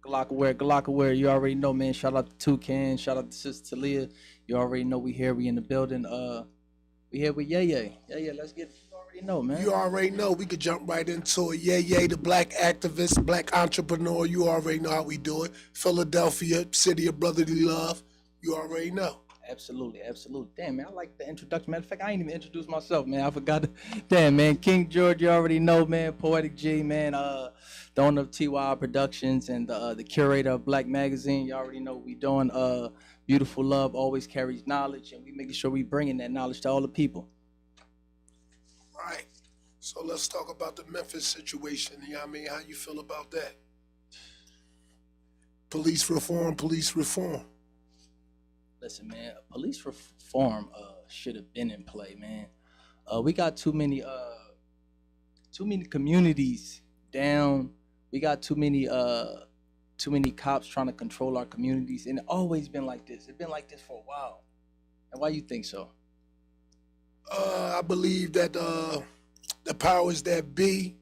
Glockaware, you already know, man. Shout out to Toucan, shout out to Sister Taleah. You already know we here, we in the building. We here with Yeah, let's get it. You already know, man. You already know. We could jump right into it. Yeah, the black activist, black entrepreneur. You already know how we do it. Philadelphia, city of brotherly love. You already know. Absolutely. Damn, man, I like the introduction. Matter of fact, I ain't even introduced myself, man. I forgot. Damn, man, King George, you already know, man. Poetic G, man. The owner of TY Productions and the curator of Black Magazine. You already know what we doing. Beautiful love always carries knowledge, and we making sure we bringing that knowledge to all the people. Right. So let's talk about the Memphis situation. You know what I mean? How you feel about that? Police reform. Listen, man, police reform should have been in play, man. We got too many communities down. We got too many cops trying to control our communities, and it always been like this. It's been like this for a while. And why you think so? I believe that the powers that be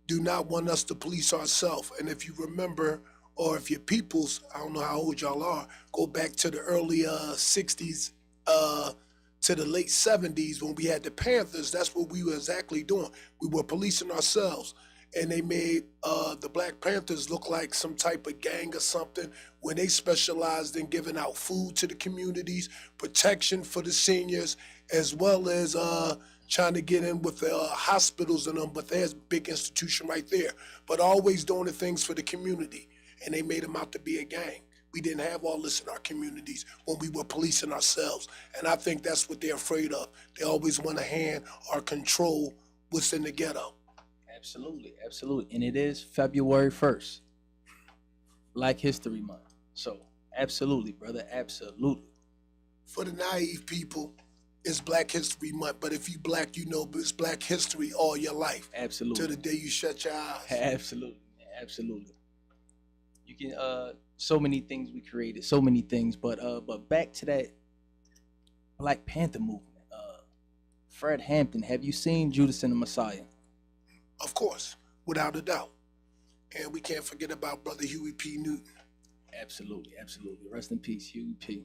do not want us to police ourselves. And if you remember, or if your peoples, I don't know how old y'all are, go back to the early 60s to the late 70s when we had the Panthers, that's what we were exactly doing. We were policing ourselves. And they made the Black Panthers look like some type of gang or something when they specialized in giving out food to the communities, protection for the seniors, as well as trying to get in with the hospitals and them, but there's a big institution right there. But always doing the things for the community. And they made them out to be a gang. We didn't have all this in our communities when we were policing ourselves. And I think that's what they're afraid of. They always want to hand or control what's in the ghetto. Absolutely. And it is February 1st, Black History Month. So, absolutely, brother, absolutely. For the naive people, it's Black History Month, but if you black, you know it's Black History all your life. Absolutely. Till the day you shut your eyes. Absolutely. You can, so many things we created, so many things, but back to that Black Panther movement. Fred Hampton, have you seen Judas and the Messiah? Of course, without a doubt. And we can't forget about Brother Huey P. Newton. Absolutely. Rest in peace, Huey P.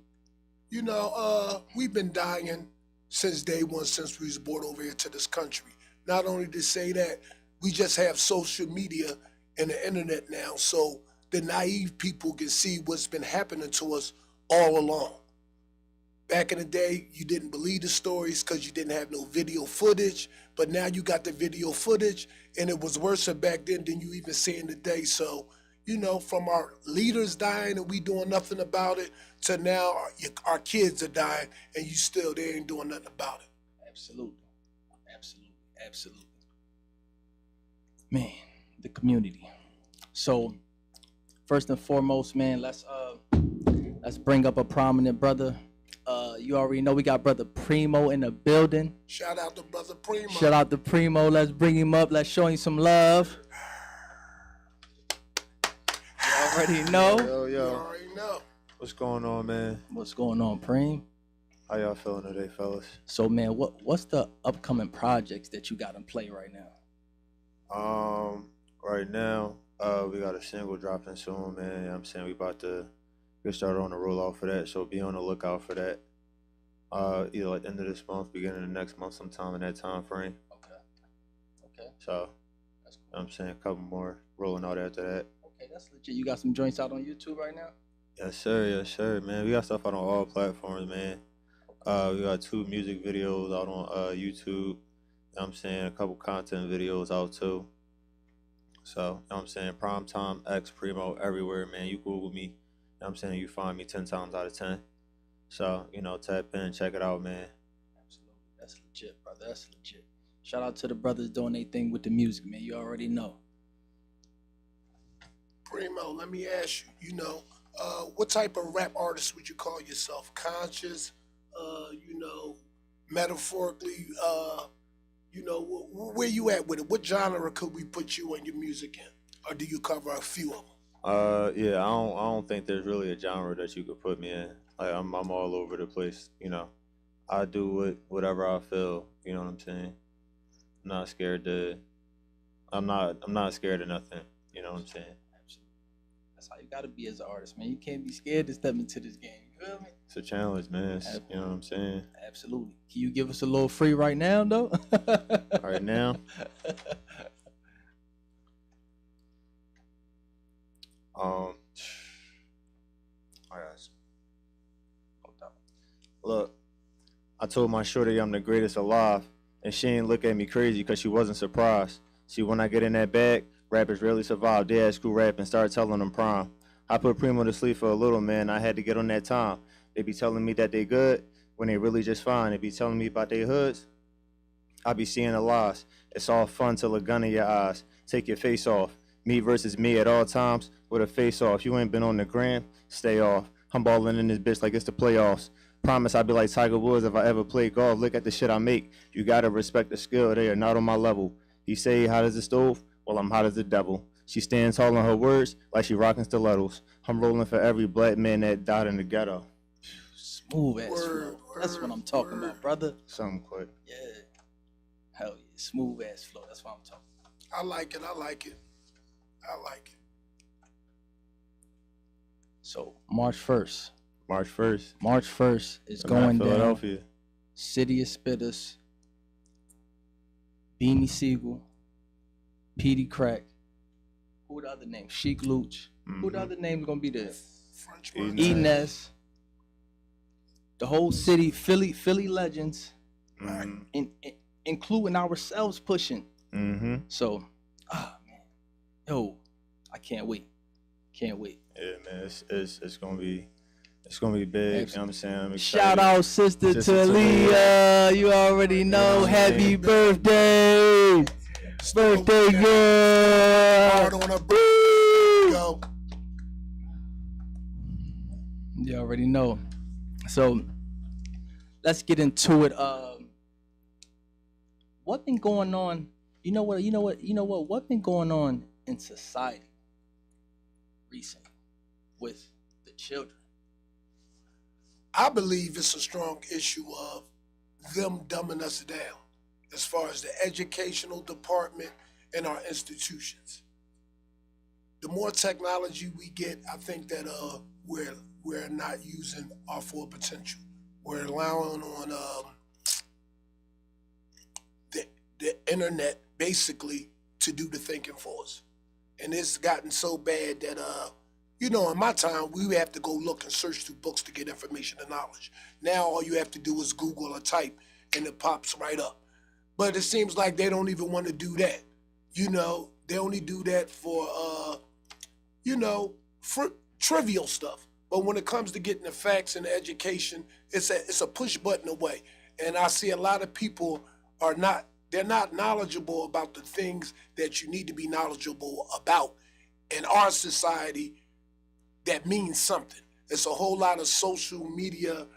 You know, we've been dying since day one, since we was brought over here to this country. Not only to say that, we just have social media and the internet now, so the naive people can see what's been happening to us all along. Back in the day, you didn't believe the stories because you didn't have no video footage, but now you got the video footage, and it was worse back then than you even seeing today. So, you know, from our leaders dying and we doing nothing about it, to now our kids are dying and they ain't doing nothing about it. Absolutely. Man, the community. So, first and foremost, man, let's bring up a prominent brother. You already know we got Brother Primo in the building. Shout out to Brother Primo. Shout out to Primo. Let's bring him up. Let's show him some love. You already know. Yo. You already know. What's going on, man? What's going on, Preem? How y'all feeling today, fellas? So, man, what's the upcoming projects that you got in play right now? Right now, we got a single dropping soon, man. You know what I'm saying? We about to get started on the rollout for that, so be on the lookout for that. Either like end of this month, beginning of next month, sometime in that time frame. Okay. So, That's cool. you know what I'm saying? A couple more rolling out after that. Okay, that's legit. You got some joints out on YouTube right now? Yes, sir, man. We got stuff out on all platforms, man. We got 2 music videos out on YouTube. You know what I'm saying? A couple content videos out too. So, you know what I'm saying? Primetime X Primo everywhere, man. You Google me. You know what I'm saying? You find me 10 times out of 10. So, you know, tap in, check it out, man. Absolutely. That's legit, brother. That's legit. Shout out to the brothers doing their thing with the music, man. You already know. Primo, let me ask you, you know, what type of rap artist would you call yourself? Conscious, you know, metaphorically, you know, where you at with it? What genre could we put you and your music in? Or do you cover a few of them? Yeah, I don't think there's really a genre that you could put me in. Like I'm all over the place, you know. I do whatever I feel, you know what I'm saying? I'm not scared of nothing, you know what I'm saying? That's how you gotta be as an artist, man. You can't be scared to step into this game. You feel me? It's a challenge, man. You know what I'm saying? Absolutely. Can you give us a little free right now, though? Right now. I got you. Look, I told my shorty I'm the greatest alive, and she ain't look at me crazy because she wasn't surprised. See, when I get in that bag, rappers rarely survive. They ask who rap and start telling them prime. I put Primo to sleep for a little, man. I had to get on that time. They be telling me that they good when they really just fine. They be telling me about their hoods. I be seeing the lies. It's all fun till a gun in your eyes. Take your face off. Me versus me at all times with a face off. You ain't been on the gram, stay off. I'm balling in this bitch like it's the playoffs. Promise I'll be like Tiger Woods if I ever play golf. Look at the shit I make. You gotta respect the skill. They are not on my level. He say he hot as the stove. Well, I'm hot as the devil. She stands tall on her words like she rocking stilettos. I'm rolling for every black man that died in the ghetto. Smooth ass flow. That's what I'm talking about, brother. Something quick. Yeah. Hell yeah. Smooth ass flow. That's what I'm talking about. I like it. I like it. I like it. So March 1st. March 1st. March 1st is I'm at going down. Philadelphia. City of Spitters. Beanie Siegel. Petey Crack. Who the other name? Sheik Luch. Who the other name gonna be there? French Enes. The whole city, Philly legends, including ourselves pushing. So, man, yo, I can't wait. Can't wait. Yeah, man, it's gonna be big. You know what I'm saying? I'm excited. Shout out Sister Taleah. You already know. Happy birthday. Birthday girl. Hard on a go. You already know. So let's get into it. What been going on? You know what? What been going on in society recently with the children? I believe it's a strong issue of them dumbing us down as far as the educational department and our institutions. The more technology we get, I think that we're not using our full potential. We're allowing on the internet basically to do the thinking for us. And it's gotten so bad that in my time, we have to go look and search through books to get information and knowledge. Now all you have to do is Google or type and it pops right up. But it seems like they don't even want to do that. They only do that for for trivial stuff. But when it comes to getting the facts and the education, it's a push button away. And I see a lot of people they're not knowledgeable about the things that you need to be knowledgeable about in our society that means something. It's a whole lot of social media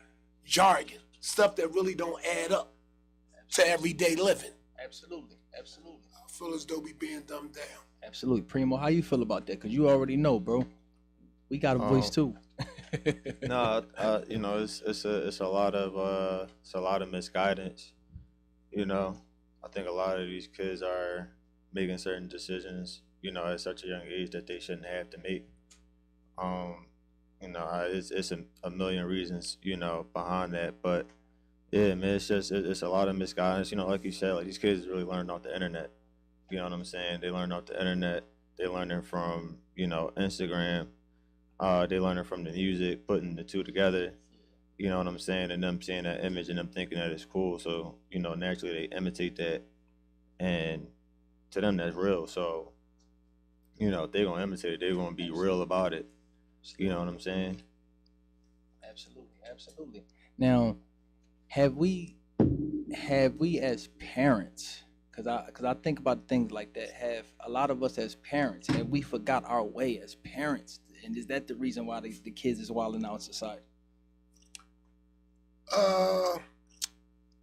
jargon, stuff that really don't add up to everyday living. Absolutely. I feel as though we being dumbed down. Absolutely. Primo, how you feel about that? Because you already know, bro. We got a voice too. No, it's a lot of misguidance. I think a lot of these kids are making certain decisions, at such a young age that they shouldn't have to make. It's a million reasons, behind that, but yeah, man, it's a lot of misguidance. Like you said, like these kids really learn off the internet. You know what I'm saying? They learn off the internet. They learning from, Instagram. They learning from the music, putting the two together. You know what I'm saying? And them seeing that image and them thinking that it's cool. So, naturally they imitate that. And to them, that's real. So, if they're going to imitate it, they're going to be real about it. You know what I'm saying? Absolutely. Now, have we as parents, because I think about things like that, have a lot of us as parents, have we forgot our way as parents? And is that the reason why the kids is wilding out in society?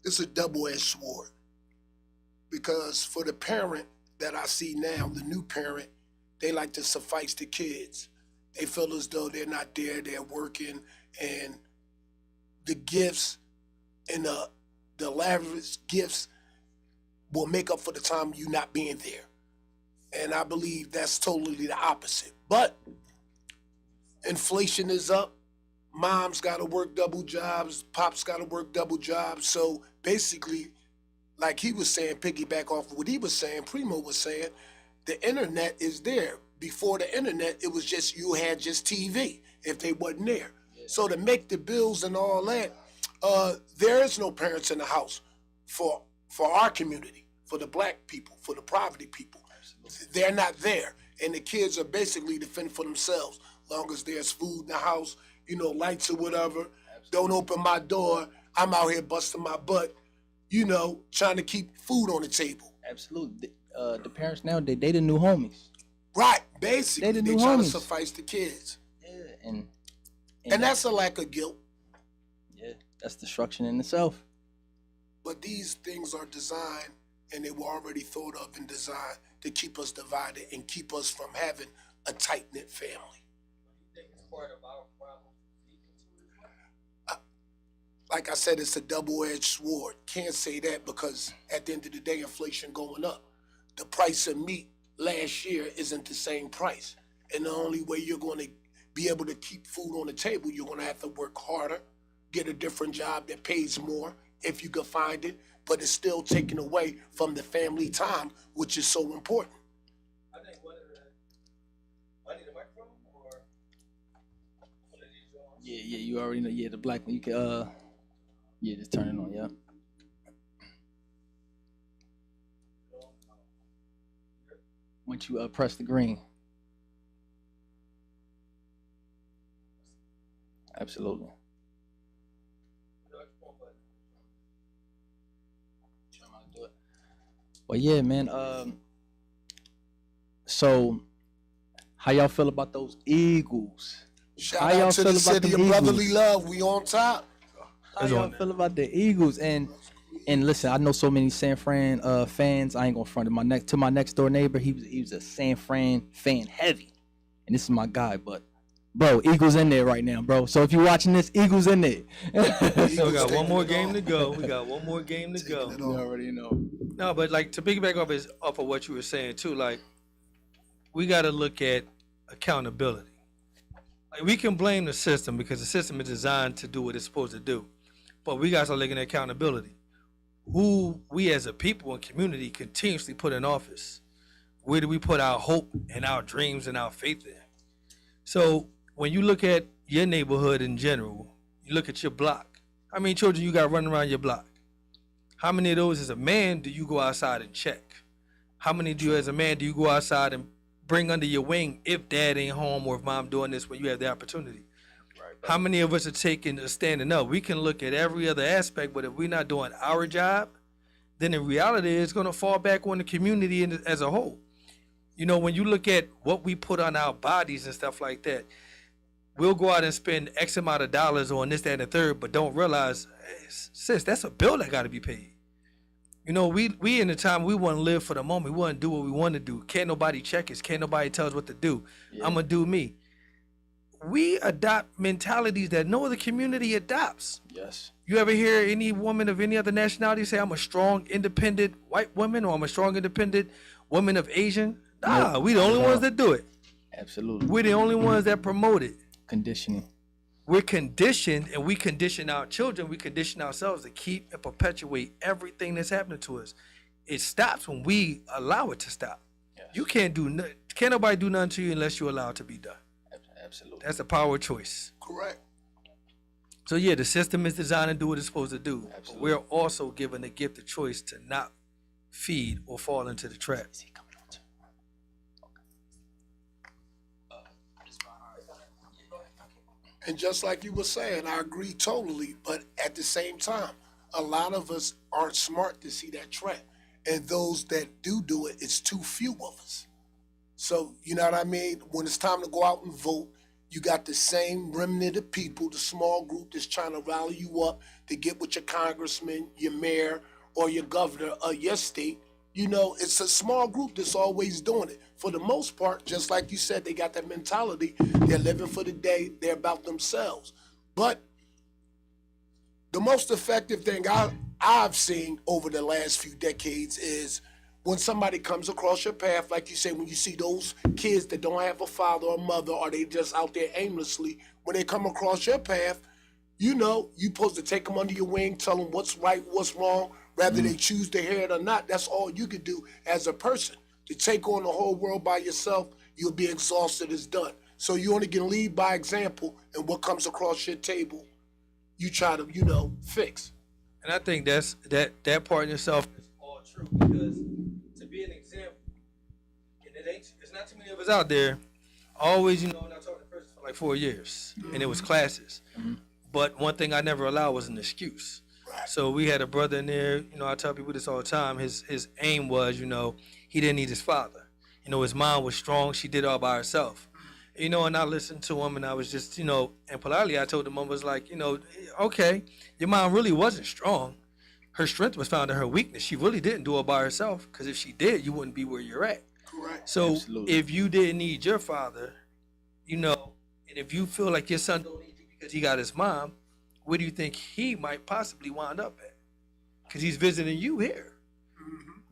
It's a double-edged sword. Because for the parent that I see now, the new parent, they like to suffice the kids. They feel as though they're not there, they're working, and the gifts and the lavish gifts will make up for the time you not being there. And I believe that's totally the opposite. But inflation is up. Mom's got to work double jobs. Pops got to work double jobs. So basically, like he was saying, piggyback off of what he was saying, Primo was saying, the internet is there. Before the internet, it was just you had just TV if they wasn't there. So to make the bills and all that, there is no parents in the house for our community, for the black people, for the poverty people. Absolutely. They're not there. And the kids are basically defending for themselves. Long as there's food in the house, lights or whatever. Absolutely. Don't open my door. I'm out here busting my butt, trying to keep food on the table. Absolutely. The parents now, they the new homies. Right, basically. They trying to suffice the kids. Yeah, and that's a lack of guilt. Yeah, that's destruction in itself. But these things are designed, and they were already thought of and designed to keep us divided and keep us from having a tight-knit family. You think it's part of our problem? Like I said, it's a double-edged sword. Can't say that because at the end of the day, inflation going up. The price of meat last year isn't the same price. And the only way you're going to be able to keep food on the table, you're going to have to work harder, get a different job that pays more if you can find it, but it's still taken away from the family time, which is so important. I think I need a microphone or one of these ones? Yeah, you already know. Yeah, the black one. You can, just turn it on, yeah. Once you press the green. Absolutely. Well, yeah, man. So how y'all feel about those Eagles? Shout out to the city of brotherly love. We on top. How y'all feel about the Eagles? And listen, I know so many San Fran fans. I ain't gonna front it. My next door neighbor, he was a San Fran fan heavy, and this is my guy. But bro, Eagles in there right now, bro. So if you're watching this, Eagles in there. So we got one more game to go. You already know. No, but like to piggyback off of what you were saying too, like we got to look at accountability. Like we can blame the system because the system is designed to do what it's supposed to do, but we got to start looking at accountability. Who we as a people and community continuously put in office? Where do we put our hope and our dreams and our faith in? So when you look at your neighborhood in general, you look at your block. How many children you got running around your block? How many of those as a man do you go outside and check? How many do you as a man do you go outside and bring under your wing if dad ain't home or if mom doing this when you have the opportunity? Right. How many of us are standing up? We can look at every other aspect, but if we're not doing our job, then in reality, it's going to fall back on the community as a whole. When you look at what we put on our bodies and stuff like that, we'll go out and spend X amount of dollars on this, that, and the third, but don't realize, hey, sis, that's a bill that got to be paid. We in the time we want to live for the moment. We want to do what we want to do. Can't nobody check us. Can't nobody tell us what to do. Yeah. I'm going to do me. We adopt mentalities that no other community adopts. Yes. You ever hear any woman of any other nationality say, I'm a strong, independent white woman, or I'm a strong, independent woman of Asian? Nah, nope. We the only ones that do it. Absolutely. We're the only ones that promote it. Conditioning. We're conditioned, and we condition our children. We condition ourselves to keep and perpetuate everything that's happening to us. It stops when we allow it to stop. Yes. You can't nobody do nothing to you unless you allow it to be done. Absolutely. That's the power of choice. Correct. So yeah, the system is designed to do what it's supposed to do. Absolutely. But we're also given the gift of choice to not feed or fall into the trap. And just like you were saying, I agree totally. But at the same time, a lot of us aren't smart to see that trap. And those that do it, it's too few of us. So, you know what I mean? When it's time to go out and vote, you got the same remnant of people, the small group that's trying to rally you up to get with your congressman, your mayor, or your governor of your state. It's a small group that's always doing it. For the most part, just like you said, they got that mentality. They're living for the day. They're about themselves. But the most effective thing I've seen over the last few decades is when somebody comes across your path, like you say, when you see those kids that don't have a father or mother, or they just out there aimlessly, when they come across your path, you know, you supposed to take them under your wing, tell them what's right, what's wrong, whether they choose to hear it or not. That's all you could do as a person. To take on the whole world by yourself, you'll be exhausted as done. So you only can lead by example, and what comes across your table, you try to, you know, fix. And I think that part in itself is all true, because to be an example, and it's not too many of us out there. Always, you know, and I taught the person for like 4 years, and it was classes. But one thing I never allowed was an excuse. So we had a brother in there, you know, I tell people this all the time. His aim was, you know, he didn't need his father. You know, his mom was strong. She did it all by herself. You know, and I listened to him, and I was just, you know, and politely I told him, I was like, you know, okay, your mom really wasn't strong. Her strength was found in her weakness. She really didn't do it by herself, because if she did, you wouldn't be where you're at. Correct. So Absolutely. if you didn't need your father, you know, and if you feel like your son don't need you because he got his mom, where do you think he might possibly wind up at? Because he's visiting you here.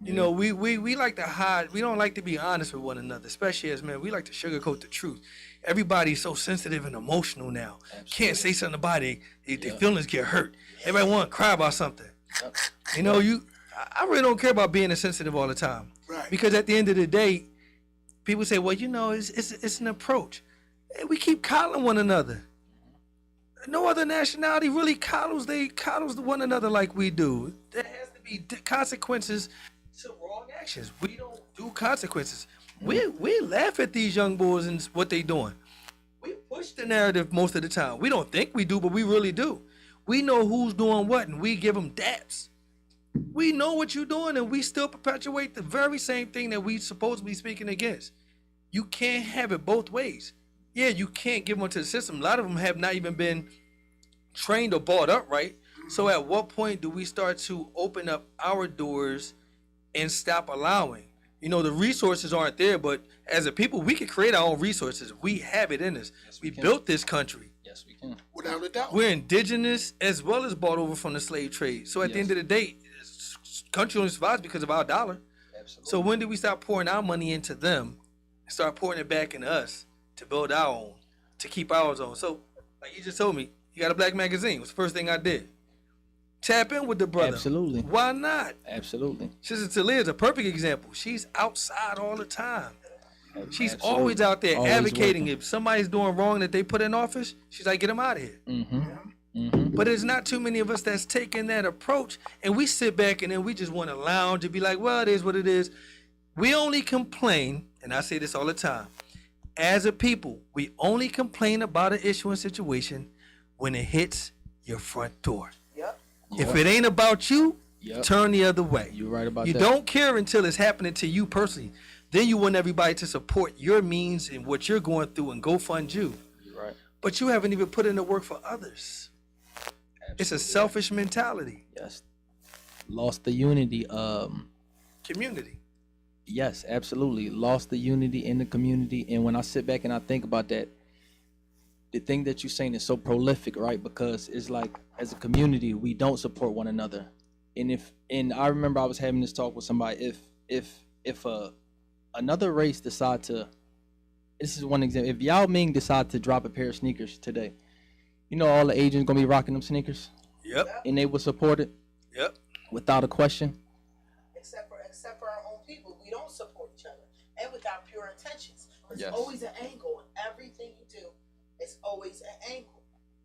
You know, we like to hide. We don't like to be honest with one another, especially as men. We like to sugarcoat the truth. Everybody's so sensitive and emotional now. Can't say something about it. Their feelings get hurt. Everybody want to cry about something. You know, I really don't care about being insensitive all the time. Right. Because at the end of the day, people say, well, you know, it's an approach. And we keep coddling one another. No other nationality really coddles one another like we do. There has to be consequences to wrong actions. We don't do consequences. We laugh at these young boys and what they doing. We push the narrative most of the time. We don't think we do, but we really do. We know who's doing what, and we give them daps. We know what you're doing, and we still perpetuate the very same thing that we supposed to be speaking against. You can't have it both ways. Yeah, you can't give them to the system. A lot of them have not even been trained or brought up right. So at what point do we start to open up our doors and stop allowing? You know, the resources aren't there, but as a people, we can create our own resources. We have it in us. Yes, we can. built this country. Yes, we can. Without a doubt. We're indigenous as well as bought over from the slave trade. So at the Yes. end of the day, this country only survives because of our dollar. Absolutely. So when did we start pouring our money into them and start pouring it back into us to build our own, to keep ours on? So like you just told me, you got a black magazine. It was the first thing I did. Tap in with the brother. Absolutely. Why not? Absolutely. Sister Taleah is a perfect example. She's outside all the time. She's Absolutely. always out there Always advocating. working. If somebody's doing wrong that they put in office, she's like, get them out of here. But there's not too many of us that's taking that approach, and we sit back and then we just want to lounge and be like, well, it is what it is. We only complain, and I say this all the time, as a people, we only complain about an issue and situation when it hits your front door. Yep. If it ain't about you, Yep. turn the other way. You're right about You that. don't care until it's happening to you personally. Then you want everybody to support your means and what you're going through and go fund you. You're right. But you haven't even put in the work for others. It's a Absolutely. selfish mentality. Yes. Lost the unity. Community. Yes, absolutely. Lost the unity in the community. And when I sit back and I think about that, the thing that you're saying is so prolific, right? Because it's like, as a community, we don't support one another. And I remember I was having this talk with somebody. If another race decide to, this is one example. If Yao Ming decide to drop a pair of sneakers today, you know all the Asians gonna be rocking them sneakers, Yep. and they will support it Yep. without a question. Except for our own people, we don't support each other, and without pure intentions. There's Yes. always an angle in everything you do. It's always an angle,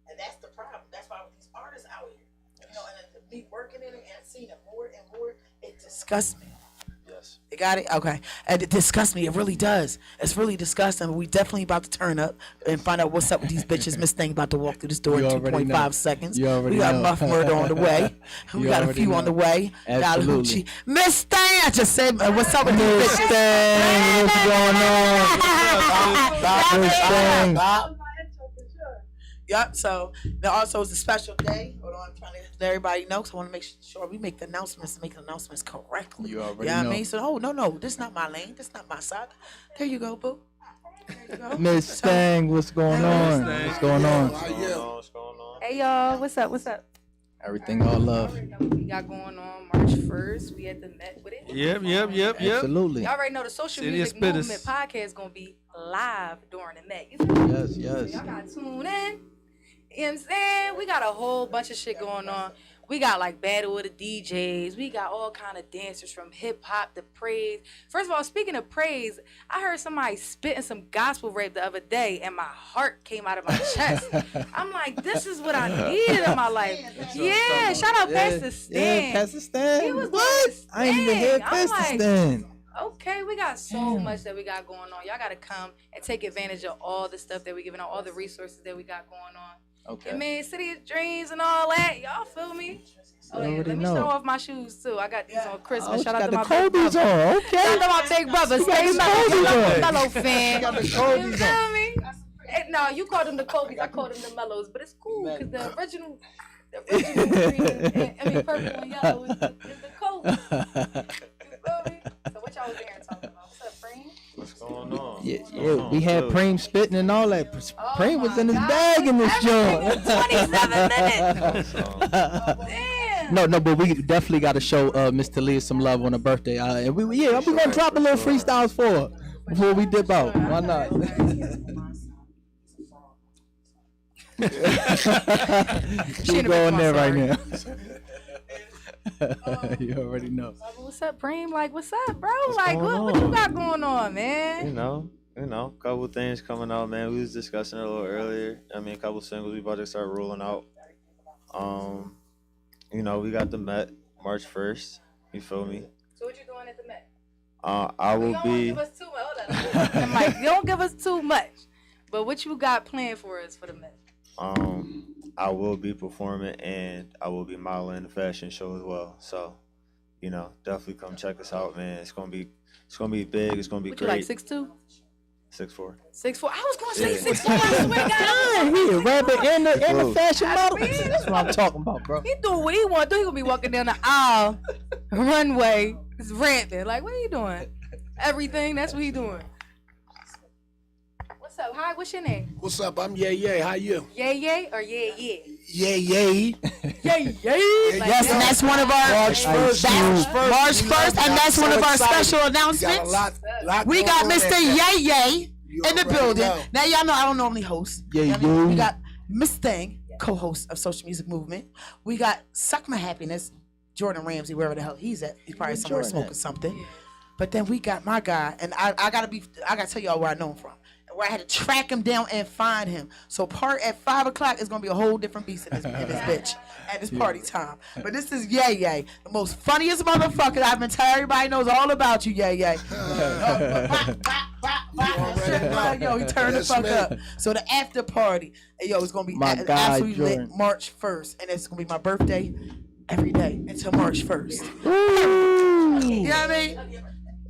and that's the problem. That's why with these artists out here, you know, and me working in it and seeing it more and more, it disgusts me. Yes. You got it? Okay. And it disgusts me. It really does. It's really disgusting. We definitely about to turn up and find out what's up with these bitches. Miss Thing about to walk through this door You in already 2.5 know. seconds. You already We got know. Muff Murder on the way. We You got a already few on know. the way. Got Absolutely. Hoochie. Miss Thing, I just said, what's up with these Miss bitches? Thing, what's going on? Miss Thing. Bob. Yep. So there also is a special day. Hold on, I'm trying to let everybody know because I want to make sure we make the announcements correctly. You already Yeah, I know. mean, so no, this is not my lane. This is not my side. There you go, boo. There you go. Miss Thing, what's going on? Thing. What's going on? What's going on? Hey y'all, what's up? Everything all love. We got going on March 1st. We at the Met with it. Yep. Absolutely. Y'all already know the social City of music Spitters. movement podcast is gonna be live during the Met. You feel me? Yes. So y'all gotta tune in. You know what I'm saying? We got a whole bunch of shit going on. We got like battle of the DJs. We got all kind of dancers from hip hop to praise. First of all, speaking of praise, I heard somebody spitting some gospel rap the other day, and my heart came out of my chest. I'm like, this is what I needed in my life. Yeah, shout out Pastor Stan. Yeah, Pastor Stan. He was What? doing his I ain't even hear thing. I'm Pastor like, Stan. Okay, we got so much that we got going on. Y'all gotta come and take advantage of all the stuff that we giving out, all the resources that we got going on. Okay. And man, City of Dreams and all that. Y'all feel me? Oh, yeah. already Let me know. show off my shoes too. I got these on Christmas. Oh, Shout she out got to the my big Kobe's brother. on. Okay. Shout out to my big brother. She got Stay the mellow, Kobe's on. mellow fan. She got the You Kobe's feel on. me? No, you called them the Kobe's. I called them the mellows, but it's cool because the original green, I mean purple and yellow is the Kobe. You feel me? So what y'all was there talking about? What's up, Frame? What's going on? Yeah, we had Preem spitting and all that. Preem was my in his God. bag in this joint. 27 minutes. Damn. No, but we definitely got to show Miss Taleah some love on her birthday. And we gonna drop a little freestyles for her before we dip out. Why not? Keep going there right now. You already know. What's up, Preem? Like, what's up, bro? Like, what you got going on, man? You know, couple things coming out, man. We was discussing it a little earlier. I mean, a couple singles we about to start rolling out. We got the Met March 1st. You feel me? So what you doing at the Met? I will You don't be. give us too much. Hold on. Mike, you don't give us too much. But what you got planned for us for the Met? I will be performing and I will be modeling the fashion show as well. So, definitely come check us out, man. It's gonna be big. It's gonna be What great. you like, 6'2"? 6'4". 6'4"? I was gonna say Yeah. 6'4". I swear to God. He a rapper and the fashion model. mean, That's what I'm talking about, bro. He do what he want to do. He gonna be walking down the aisle, runway, just rapping. Like, what are you doing? Everything. That's what he doing. What's up? Hi, what's your name? What's up? I'm Yay. How you? Yay or yeah? Yay. Yay. Yes, and that's one of our March 1st. March 1st, and that's one of our special We got a announcements. lot We got going on Mr. at that. Yay Yay You in the already building. know. Now y'all know I don't normally host. Yeah, You know what I mean? you. We got Miss Thing, co-host of Social Music Movement. We got Suck My Happiness, Jordan Ramsey, wherever the hell he's at. He's probably somewhere Jordan smoking something. But then we got my guy, and I gotta tell y'all where I know him from. Where I had to track him down and find him. So part at 5 o'clock is gonna be a whole different beast in this bitch at this party time. But this is Yay Yay, the most funniest motherfucker I've been telling everybody knows all about you, Yay Yay. Yo, he turned the fuck up. So the after party, it's gonna be My guy, absolutely lit Jordan. March 1st, and it's gonna be my birthday every day until March 1st. Ooh. You know what I mean?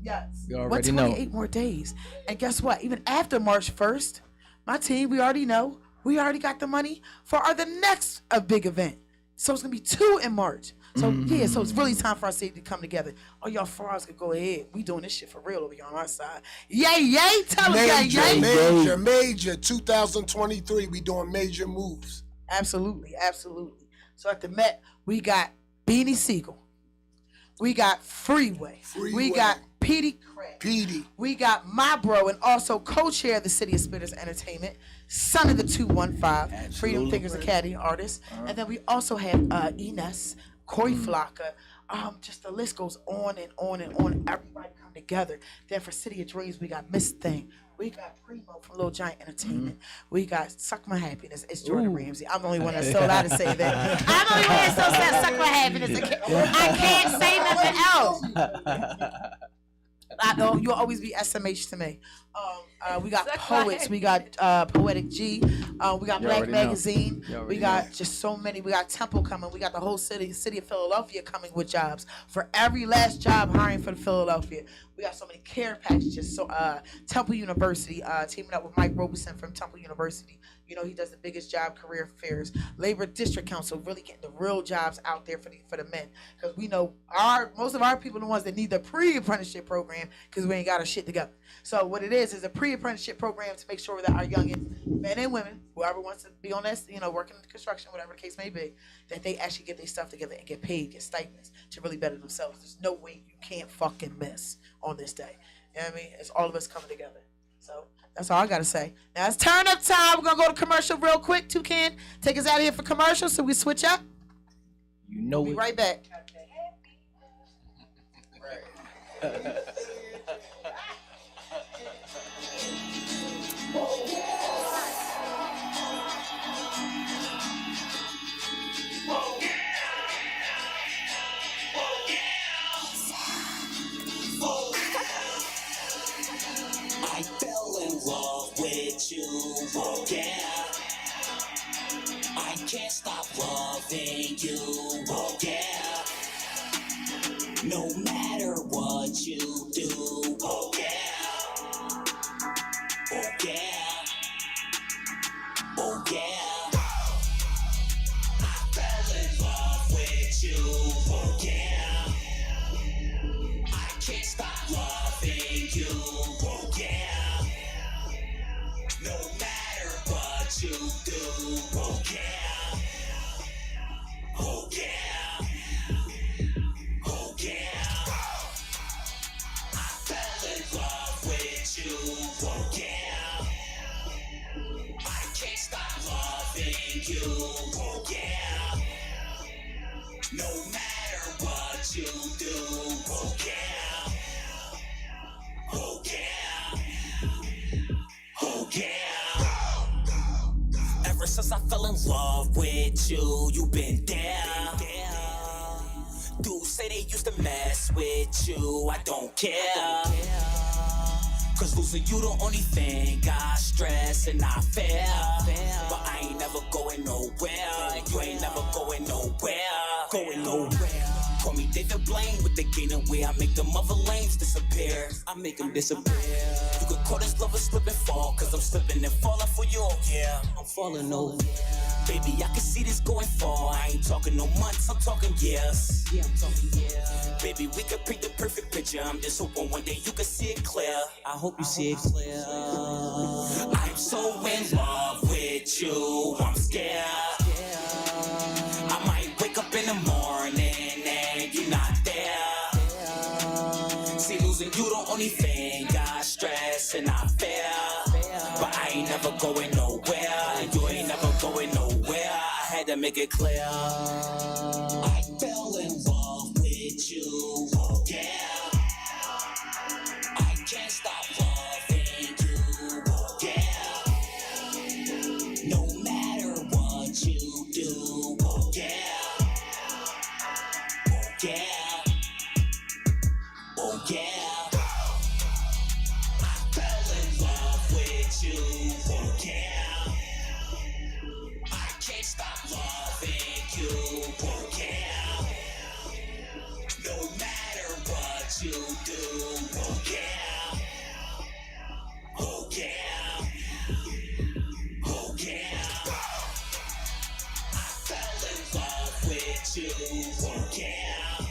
Yes. You What, already know. 28 more days. And guess what? Even after March 1st, my team, we already know, we already got the money for the next big event. So it's going to be 2 in March. So, yeah, so it's really time for our city to come together. Oh, y'all frauds could go ahead. We doing this shit for real over here on our side. Yay. Tell us, yay. Major. 2023, we doing major moves. Absolutely. So at the Met, we got Beanie Siegel. We got Freeway. We got Petey Craig. We got my bro and also co-chair of the City of Spitters Entertainment, son of the 215, Freedom Thinkers Academy artist. And then we also have Ines, Corey Flocka. Just the list goes on and on and on. Everybody come together. Then for City of Dreams, we got Miss Thing. We got Primo from Little Giant Entertainment. We got Suck My Happiness. It's Jordan Ramsey. I'm the only one that's still allowed to say that. I'm the only one that still says Suck My Happiness. I can't say nothing else. I know you'll always be SMH to me. We got poets. We got Poetic G. We got Black Magazine. We got just so many. We got Temple coming. We got the whole city of Philadelphia coming with jobs. For every last job hiring for Philadelphia. We got so many care packages. So Temple University, teaming up with Mike Robeson from Temple University. You know, he does the biggest job, career fairs. Labor District Council, really getting the real jobs out there for the men. Because we know most of our people are the ones that need the pre-apprenticeship program because we ain't got our shit together. So what it is a pre-apprenticeship program to make sure that our youngins, men and women, whoever wants to be on that, you know, working in construction, whatever the case may be, that they actually get their stuff together and get paid, get stipends to really better themselves. There's no way you can't fucking miss on this day. You know what I mean? It's all of us coming together. So that's all I gotta say. Now it's turn up time. We're gonna go to commercial real quick. Toucan, take us out of here for commercial so we switch up. You know Be it. right back. I fell in love with you, oh yeah. I can't stop loving you, oh yeah. No matter what you do, oh yeah. Oh yeah. Oh yeah. I fell in love with you, oh yeah. I can't stop loving you, oh yeah. No matter what you do, oh yeah. Oh yeah. Oh yeah. I fell in love with you, oh yeah. I can't stop loving you, oh yeah. No matter what you do, oh yeah. Oh yeah. Oh yeah. Ever since I fell in love with you, you've been there. Dudes say they used to mess with you, I don't care. Cause losing you the only thing I stress and I fear. But I ain't never going nowhere. You ain't never going nowhere. Going nowhere. Call me David Blaine with the gain and way I make them other lanes disappear. I make them disappear. You could call this love a slip and fall, cause I'm slipping and falling for you, yeah. I'm falling over. Baby, I can see this going far. I ain't talking no months, I'm talking years. Yeah, I'm talking years. Baby, we could paint the perfect picture. I'm just hoping one day you can see it clear. I hope you see it clear. I'm so in love with you, I'm scared. I might wake up in the morning and you're not there. See, losing you the only thing I stress and I fear. But I ain't never going nowhere. You ain't never going nowhere. I had to make it clear. I fell in love with you, oh yeah. I can't stop loving you, oh yeah. No matter what you do, oh yeah. Oh yeah. Oh yeah. I fell in love with you, oh yeah. I can't stop loving you, oh yeah. No matter what you do, oh yeah. Oh yeah. Oh yeah. I fell in love with you, oh yeah.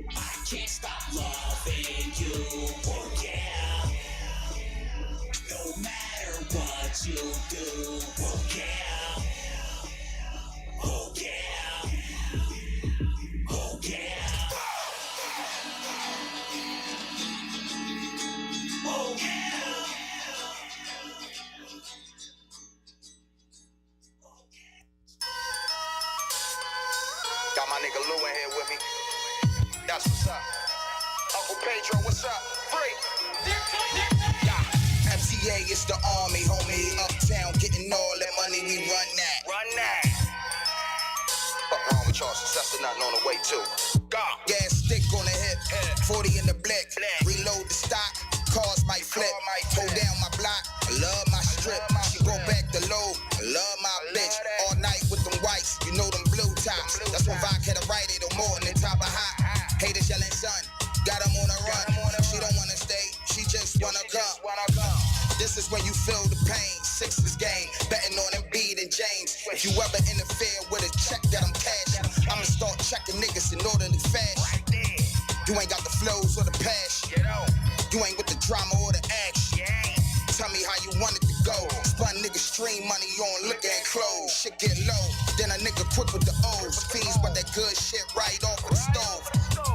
I can't stop loving you, oh yeah. No matter what you do, oh yeah. Oh yeah. Oh yeah. Oh yeah. Got my nigga Lou in here with me. That's what's up. Uncle Pedro, what's up? Free. Yeah. MCA, it's the army, homie. Uptown, getting all that money, we run that. Run that. Fuck wrong with y'all, successor not on the way too. Gas stick on the hip, 40 in the blick. Reload the stock, cars might flip. Hold down my block, I love my strip. She go back to low, I love my bitch. All night with them whites, you know them blue tops. That's when Voc had a right, it more than top of hot. Haters yelling son, got him on a run. feel the pain. Sixers game, betting on Embiid and James. If you ever interfere with a check that I'm cashing, I'ma start checking niggas in orderly fashion. You ain't got the flows or the passion. You ain't with the drama or the action. Tell me how you want it to go. Spun niggas stream money on liquor and clothes. Shit get low, then a nigga quick with the O's. Fiends but that good shit right off of the stove.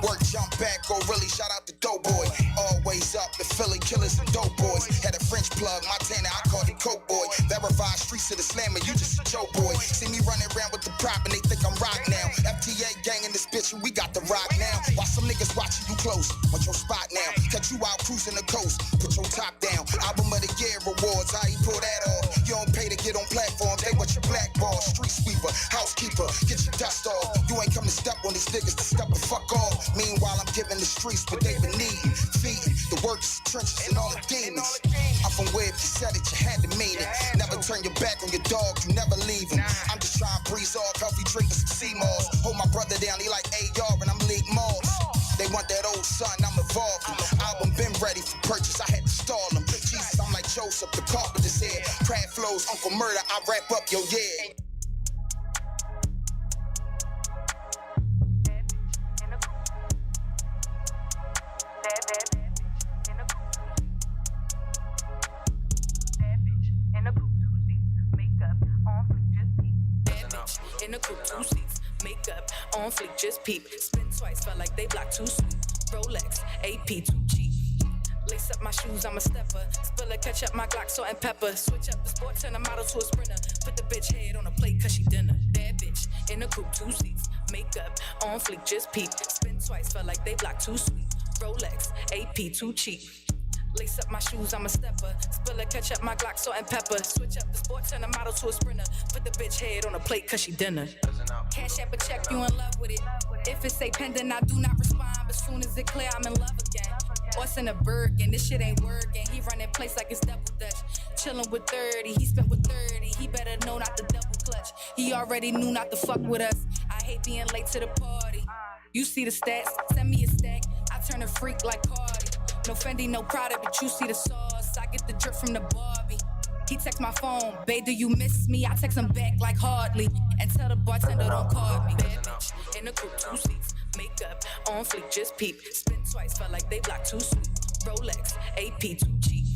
Work, jump back, go really shout out the dope boy. Always up, the Philly killers and dope boys. Had a French plug, Montana, I called it Coke boy. Verified streets of the slammer, you just a joke boy. See me running around with the prop and they think I'm rock now. FTA gang in this bitch and we got the rock now. While some niggas watching you close, want your spot now. Catch you out cruising the coast, put your top down. Album of the year rewards, how you pull that off? You don't pay to get on platforms, they want your blackball. Street sweeper, housekeeper, get your dust off. You ain't come to step on these niggas to step the fuck off. Meanwhile, I'm giving the streets what they've been needing. Feeding the workers, trenches, and all the demons. I'm from where if you said it, you had to mean it. Never turn your back on your dog, you never leave him. I'm just trying to breeze off, healthy drink with some sea moss. Hold my brother down, he like AR and I'm League Moss. They want that old son, I'm evolving. Album been ready for purchase, I had to stall them. Jesus, I'm like Joseph, the carpenter's head. Pratt flows, Uncle Murder, I wrap up your year. In the coupe, 2 seats, makeup on fleek, just peep. Spin twice, felt like they blocked too sweet. Rolex, AP, too cheap. Lace up my shoes, I'm a stepper. Spiller, catch up my Glock, salt and pepper. Switch up the sport, turn a model to a sprinter. Put the bitch head on a plate, cause she dinner. Bad bitch, in the coupe, 2 seats, makeup on fleek, just peep. Spin twice, felt like they blocked too sweet. Rolex, AP, too cheap. Lace up my shoes, I'm a stepper. Spiller, catch up my Glock, salt and pepper. Switch up the sport, turn a model to a sprinter. Put the bitch head on a plate, cause she dinner. Cash app a check, you in love with it. If it say pending, I do not respond. But soon as it clear, I'm in love again. Horse in a Birkin, this shit ain't working. He running place like it's double dutch. Chillin' with 30, he spent with 30. He better know not to double clutch. He already knew not to fuck with us. I hate being late to the party. You see the stats, send me a stack. I turn a freak like Cardi. No Fendi, no Prada, but you see the sauce. I get the drip from the Barbie. He text my phone, babe, do you miss me? I text him back like hardly. And tell the bartender don't call me. Bad bitch, in the coupe, 2 seats. Makeup on fleek, just peep. Spin twice, felt like they blocked too sweet. Rolex, AP, too cheap.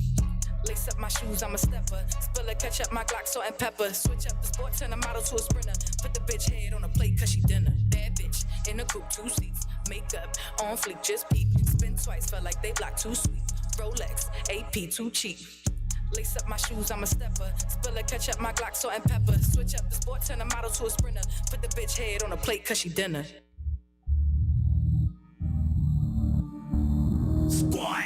Lace up my shoes, I'm a stepper. Spiller, catch up my Glock, salt and pepper. Switch up the sport, turn a model to a sprinter. Put the bitch head on a plate, cause she dinner. Bad bitch, in the coupe, 2 seats. Makeup on fleek, just peep. Spin twice, felt like they blocked too sweet. Rolex, AP, too cheap. Lace up my shoes, I'm a stepper. Spiller, catch up my Glock, salt and pepper. Switch up the sport, turn a model to a sprinter. Put the bitch head on a plate, cause she dinner. Squad.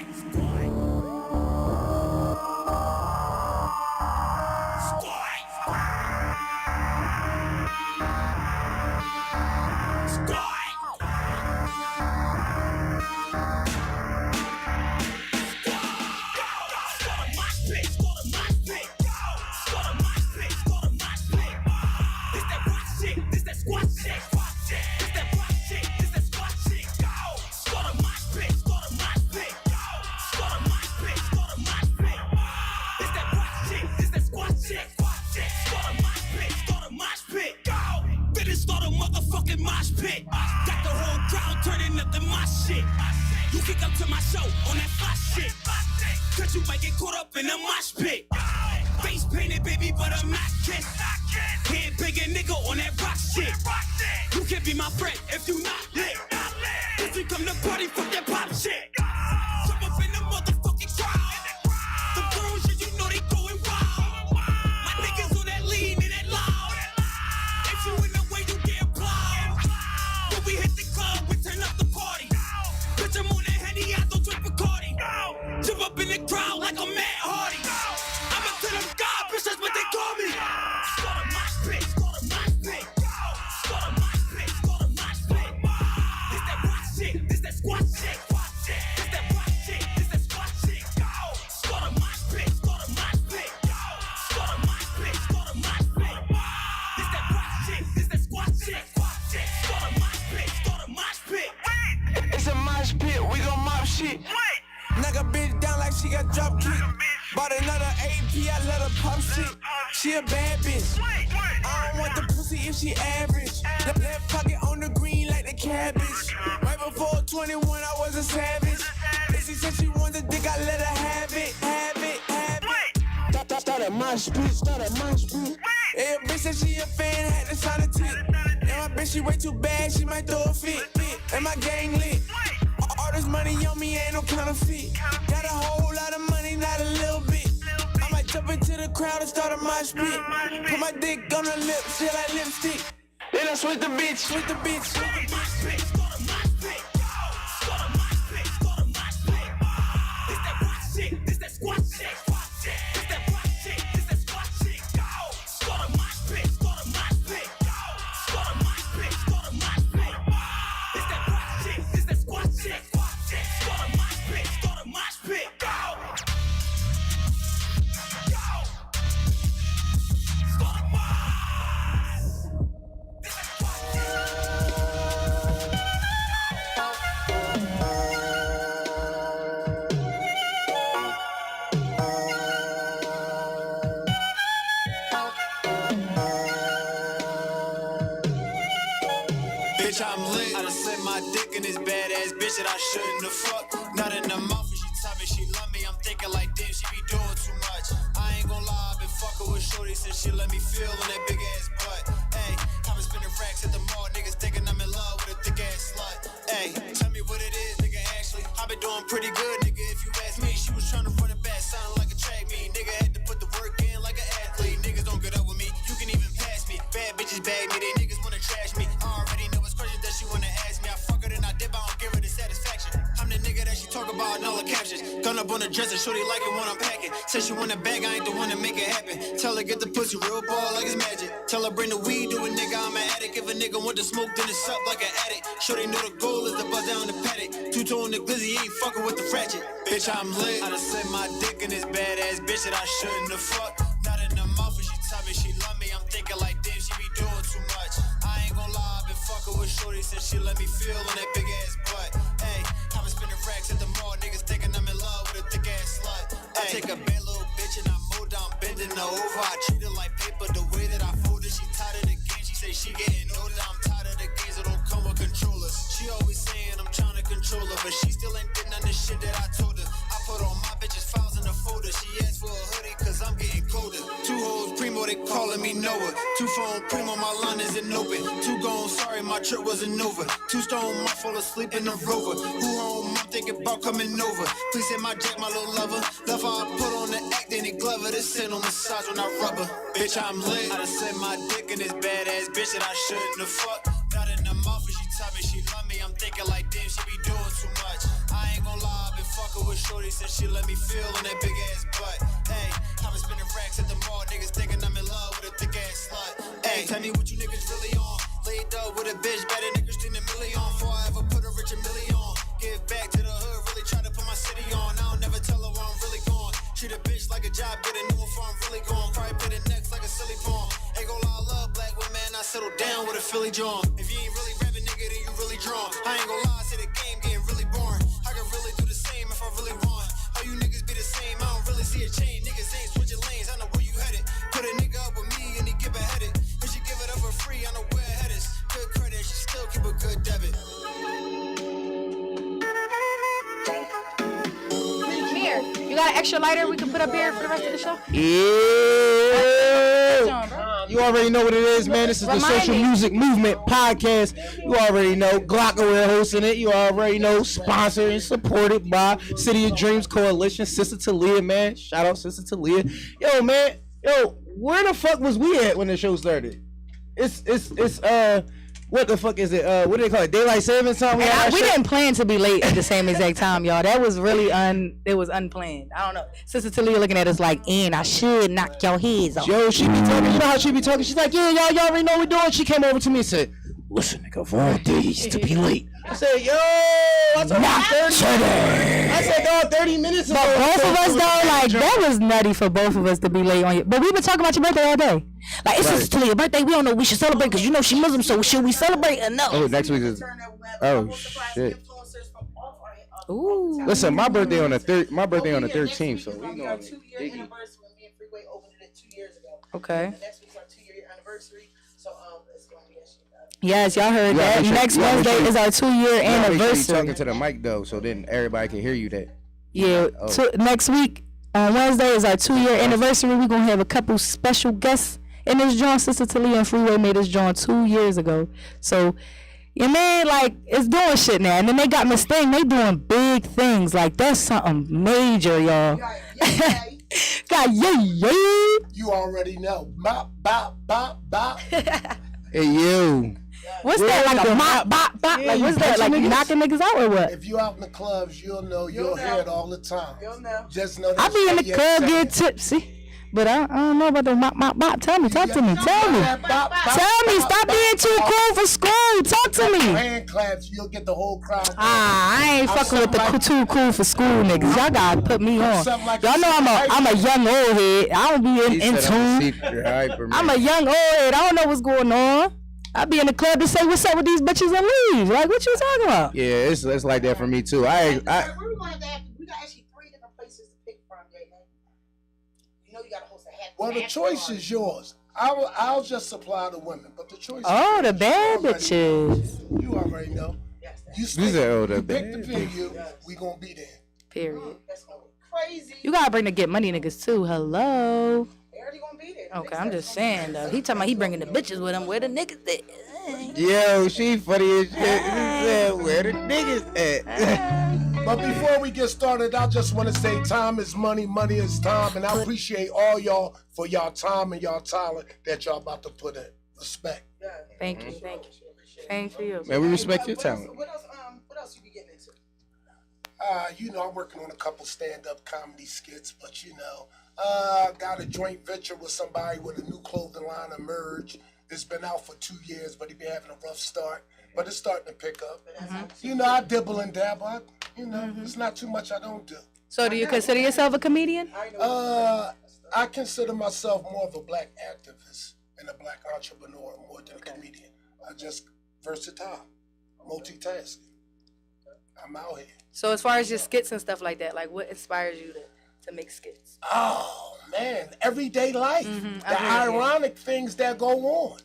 This that squat shit. the pop shit. She a bad bitch. I don't want the pussy if she average. Left pocket on the green like the cabbage. Right before 21, I was a savage. If she said she wanted dick, I let her have it. Start my street. Yeah, bitch said she a fan, had to sign a tip. And my bitch, she way too bad, she might throw a fit. And my gang lit. All this money on me ain't no counterfeit. Got a whole lot of money, not a little bit. I might jump into the crowd and start a mosh pit. Put my dick on her lips, shit like lipstick. Then I switch the bitch. This that squat shit. Bitch, I'm lit. I done set my dick in this badass bitch that I shouldn't have fucked. Not in the mouth, and she tell me she love me. I'm thinking like, damn, she be doing too much. I ain't gon' lie, I been fucking with shorty since she let me feel on that big ass butt. Hey, I been spinning racks at the mall, niggas thinking I'm in love with a thick ass slut. Hey, tell me what it is, nigga. Actually, I been doing pretty good, nigga. If you ask me, she was trying to run it back, sounding like a track meet. Nigga had to put the work in like an athlete. Niggas don't get up with me, you can even pass me. Bad bitches bag me, they niggas wanna trash me. I already know it's questions that she wanna ask me. I fuck her then I dip, I don't give her the satisfaction. I'm the nigga that she talk about in all the captions. Gun up on the dresser, shorty like it when I'm packing. Say she want a bag, I ain't the one to make it happen. Tell her get the pussy real ball like it's magic. Tell her bring the weed to a nigga, I'm an addict. If a nigga want the smoke, then it's up like an addict. Shorty know the goal is to buzz down the paddock. Two-tone the glizzy, ain't fucking with the ratchet. Bitch, I'm lit. I done set my dick in this badass bitch that I shouldn't have fucked. Not in the mouth, and she tell me she love me. I'm thinking like, damn, she be doing too much. I ain't gon' lie, I been fucking with shorty since she let me feel on that big ass butt. Hey, I been spinning racks at the mall, niggas thinking I'm in love with a thick ass slut. I take a bad little bitch and I mold down, bending her over. I treat her like paper, the way that I fold it. She tired of the game, she say she getting older. I'm tired of the games that don't come with controllers. She always saying I'm trying to control her, but she still ain't did none of the shit that I told her. I put all my bitches files in the folder. She asked for a hoodie cause I'm getting colder. Two hoes primo, they calling me Noah. Two phone primo, my line isn't open. Two gone, sorry, my trip wasn't over. Two stone, my fall asleep in the Rover. Who home, I'm thinking about coming over. Please hit my jack, my little lover. Love how I put on the act, then it glover. This sin on massage when I rub her. Bitch, I'm lit. I done set my dick in this badass bitch that I shouldn't have fucked. Not in the mouth, and she tell me she love me. I'm thinking like, damn, she be doing too much. I ain't gon' lie, I been fucking with shorty since she let me feel on that big ass butt. Hey, I been spinning racks at the mall, niggas thinking I'm in love with a thick ass slut. Hey, tell me what you niggas really on. Laid up with a bitch, better niggas than a million. Before I ever put a rich a million on. Give back to the hood, really try to put my city on. I don't never tell her where I'm really going. Treat a bitch like a job, get a new one before I'm really gone. Probably put it next like a silly pawn. Ain't gon' lie, I love black women, I settle down with a Philly John. If you ain't really rapping, nigga, then you really drawn. I ain't gon' lie, I say the game getting really boring. I can really do the same if I really want. All you niggas be the same, I don't really see a change. Niggas ain't switching lanes, I know where you headed. Put a nigga up with me and he get beheaded. If she give it up for free, I know where her head is. Good credit, she still keep a good debit. Here, you got an extra lighter we can put up here for the rest of the show? Yeah. You already know what it is, man. This is the Social Music Movement Podcast. You already know. Glockaware hosting it. You already know. Sponsored and supported by City of Dreams Coalition. Sister Taleah, man. Shout out Sister Taleah. Yo, man. Yo, where the fuck was we at when the show started? It's what the fuck is it? What do they call it? Daylight savings time? We didn't plan to be late at the same exact time, y'all. That was really it was unplanned. I don't know. Sister Taleah looking at us like, I should knock your heads off. Yo, she be talking, you know how she be talking? She's like, yeah, y'all already know what we're doing. She came over to me and said, listen, nigga, of all days to be late. I said, yo, I said, dog, 30 minutes ago. But both of us, though, like, that was nutty for both of us to be late on you. But we've been talking about your birthday all day. Like, it's Sister Taleah's birthday. We don't know we should celebrate because, you know, she Muslim, so should we celebrate or no? Oh, next week is... Oh, shit. Ooh. Listen, my birthday on the 13th, so we know. 2 years ago. Okay. And the next week's our 2-year anniversary. So it's gonna be actually. Yes, y'all heard that. make sure- Next you gotta make Wednesday sure- is our 2-year You gotta make sure you anniversary. talking to the mic though, so then everybody can hear you. That. Yeah. Oh. Next week on Wednesday is our 2-year anniversary. We're gonna have a couple special guests in this joint. Sister Taleah and Freeway made this joint 2 years ago. So, yeah, man, like it's doing shit now. And then they got Miss Thing. They doing big things. Like that's something major, y'all. Got yeah. You already know. Bop, bop, bop, bop. Hey you. What's that? Like a mop, bop, bop? Yeah, Like you what's that? Like punching you niggas? knocking niggas out or what? If you out in the clubs, you'll know. You'll hear it all the time. You'll know. Just know. I be in the club getting tipsy. But I don't know about the mop, mop, bop. Tell me, talk to me, tell me. Tell me, stop being too cool for school. Talk to me. Hand claps, you'll get the whole crowd. I ain't fucking with the too cool for school niggas. Y'all gotta put me on. Y'all know I'm a young old head. I don't be in tune. I'm a young old head. I don't know what's going on. I be in the club to say what's up with these bitches and leave. Like what you talking about? Yeah, it's like that for me too. We got actually 3 different places to pick from, Jay. You know you gotta host a hat. Well, the choice is yours. I'll just supply the women, but the choice. Oh, is the yours. bad You already bitches. know. You already know. You said, pick bad the venue. We gonna be there. Period. That's gonna be crazy. You gotta bring the get money niggas too. Hello. They already gonna be there. Okay, I'm just saying though. He talking about he bringing the bitches with him. Where the niggas at? Yo, she funny as shit. She said, where the niggas at? But before we get started, I just want to say time is money, money is time, and I appreciate all y'all for y'all time and y'all talent that y'all about to put in. Respect. Thank you. Same for you. Man, we respect your talent. What else you be getting into? You know, I'm working on a couple stand-up comedy skits, but you know, got a joint venture with somebody with a new clothing line emerge. It's been out for 2 years, but he been having a rough start. But it's starting to pick up. You know, I dibble and dabble. It's not too much I don't do. So do you consider yourself a comedian? I consider myself more of a black activist and a black entrepreneur more than a comedian. I just versatile, multitasking. I'm out here. So as far as your skits and stuff like that, like what inspires you to make skits? Oh man, everyday life. The ironic things that go on.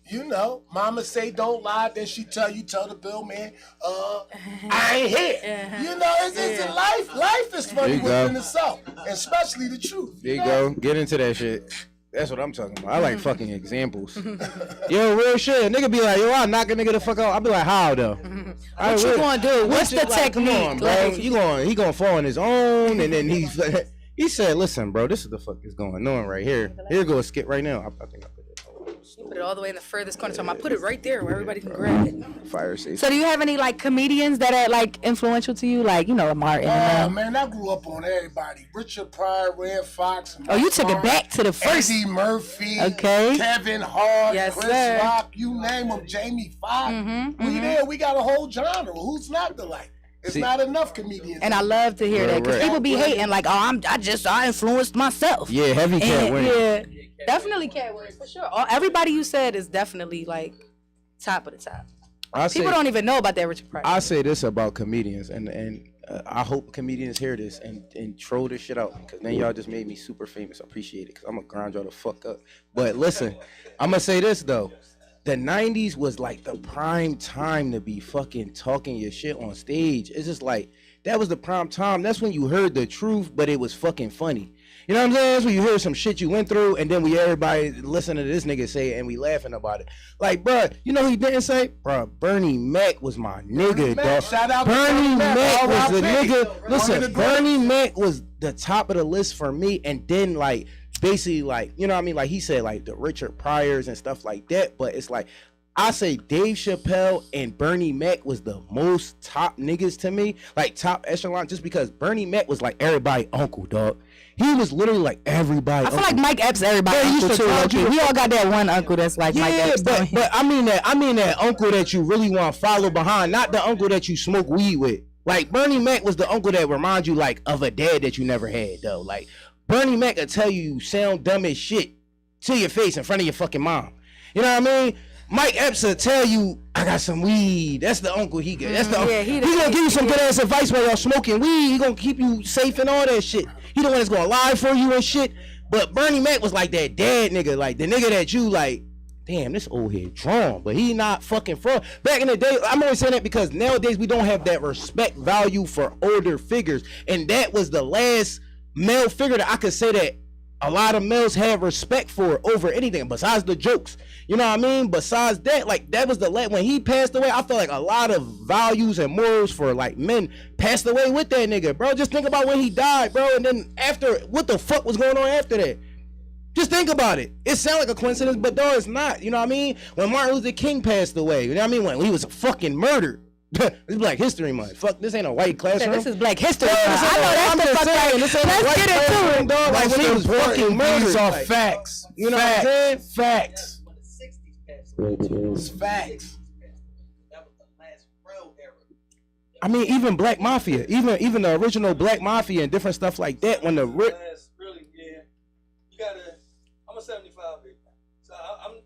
You know, mama say don't lie, then she tell the bill man, I ain't here. You know, it's life. Life is funny within itself, especially the truth. There you go. Get into that shit. That's what I'm talking about. I like fucking examples. Yo, real shit. Nigga be like, yo, I'll knock a nigga the fuck out. I be like, how though? What you gonna do? What's the technique? Come on, bro. He gonna fall on his own, and then he said, listen, bro, this is the fuck is going on right here. Here goes a skit right now. I think I put it. Put it all the way in the furthest corner. So I'm gonna put it right there where everybody can grab it. Fire safety. So do you have any like comedians that are like influential to you? Like, you know, Martin. Man, I grew up on everybody. Richard Pryor, Red Fox. Oh, you took it back to the first. Eddie Murphy. Okay. Kevin Hart. Yes, Chris sir. Rock. You name them. Jamie Foxx. We there. We got a whole genre. Who's not to like? It's not enough comedians. And I love to hear that because people be hating like, oh, I influenced myself. Yeah, heavy Cat Williams. Yeah, definitely Cat Williams for sure. Everybody you said is definitely like top of the top. People don't even know about that Richard Pryor. I say this about comedians, and I hope comedians hear this and troll this shit out, because then y'all just made me super famous. I appreciate it, because I'm gonna grind y'all the fuck up. But listen, I'm gonna say this though. The 90s was like the prime time to be fucking talking your shit on stage. It's just like, that was the prime time. That's when you heard the truth, but it was fucking funny. You know what I'm saying? That's when you hear some shit you went through, and then everybody listen to this nigga say it, and we laughing about it. Like, bruh, you know who he didn't say? Bruh, Bernie Mac was my nigga, dog. Shout out Bernie Mac was the nigga. Listen, Listen, Bernie Mac was the top of the list for me, and then like, basically like, you know what I mean? Like he said like the Richard Pryors and stuff like that, but it's like, I say Dave Chappelle and Bernie Mac was the most top niggas to me, like top echelon, just because Bernie Mac was like everybody uncle, dog. He was literally like everybody. I feel like Mike Epps everybody uncle too. Okay. We all got that one uncle that's like Mike Epps. but I mean that uncle that you really want to follow behind, not the uncle that you smoke weed with. Like Bernie Mac was the uncle that reminds you like of a dad that you never had though. Like Bernie Mac will tell you sound dumb as shit to your face in front of your fucking mom. You know what I mean? Mike Epps will tell you, I got some weed. That's the uncle he get. That's the uncle. He gonna give you some good ass advice while y'all smoking weed. He gonna keep you safe and all that shit. He the one that's gonna lie for you and shit. But Bernie Mac was like that dad nigga, like the nigga that you like, damn, this old head drawn, but he not fucking from. Back in the day, I'm only saying that because nowadays we don't have that respect value for older figures. And that was the last male figure that I could say that a lot of males have respect for over anything besides the jokes. You know what I mean? Besides that, like that was the last, when he passed away, I felt like a lot of values and morals for like men passed away with that nigga, bro. Just think about when he died, bro. And then after, what the fuck was going on after that? Just think about it. It sounds like a coincidence, but no, it's not. You know what I mean? When Martin Luther King passed away, you know what I mean? When he was fucking murdered. It's Black History Month. Fuck, this ain't a white classroom. This is Black History Month. I know that's the fuck right. This ain't a white classroom, dog. Like when he was fucking murdered. These are like, facts. You know what I'm saying? Facts. It's facts. I mean, even Black Mafia, even the original Black Mafia and different stuff like that. When the Really, yeah. You gotta. I'm a 75 baby, so I'm.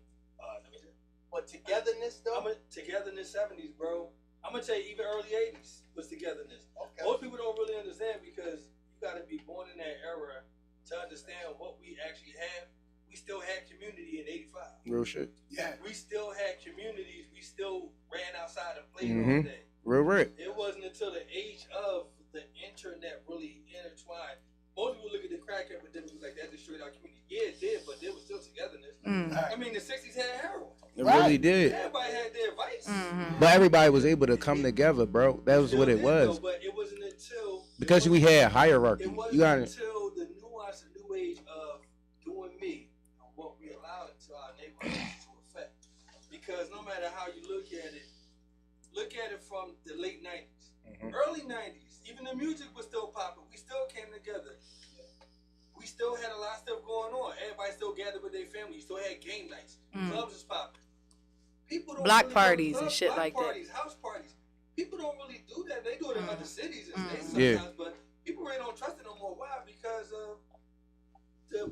But togetherness though. Togetherness 70s, bro. I'm gonna tell you, even early 80s was togetherness. Okay. Most people don't really understand because you gotta be born in that era to understand what we actually have. We still had community in 85. real shit. Yeah. We still had communities. We still ran outside and played all day. Real. It wasn't until the age of the internet really intertwined. Most people look at the crack epidemic like that destroyed our community. Yeah, it did, but there was still togetherness. I mean, the 60s had heroin. It really did. Everybody had their vice. But everybody was able to come together, bro. That was what it was. But it wasn't until Because we had hierarchy. it wasn't You got until the nuance and new age of doing me and what we allowed into our neighborhoods to affect. Because no matter how you look at it from the late 90s, early 90s, even the music was still popping. We still came together. We still had a lot of stuff going on. Everybody still gathered with their family. You still had game nights. Clubs was popping. People don't Block really parties go to and shit block like parties, that. House parties. People don't really do that. They do it in other cities and states Yeah. sometimes, but people really don't trust it no more. Why? Because of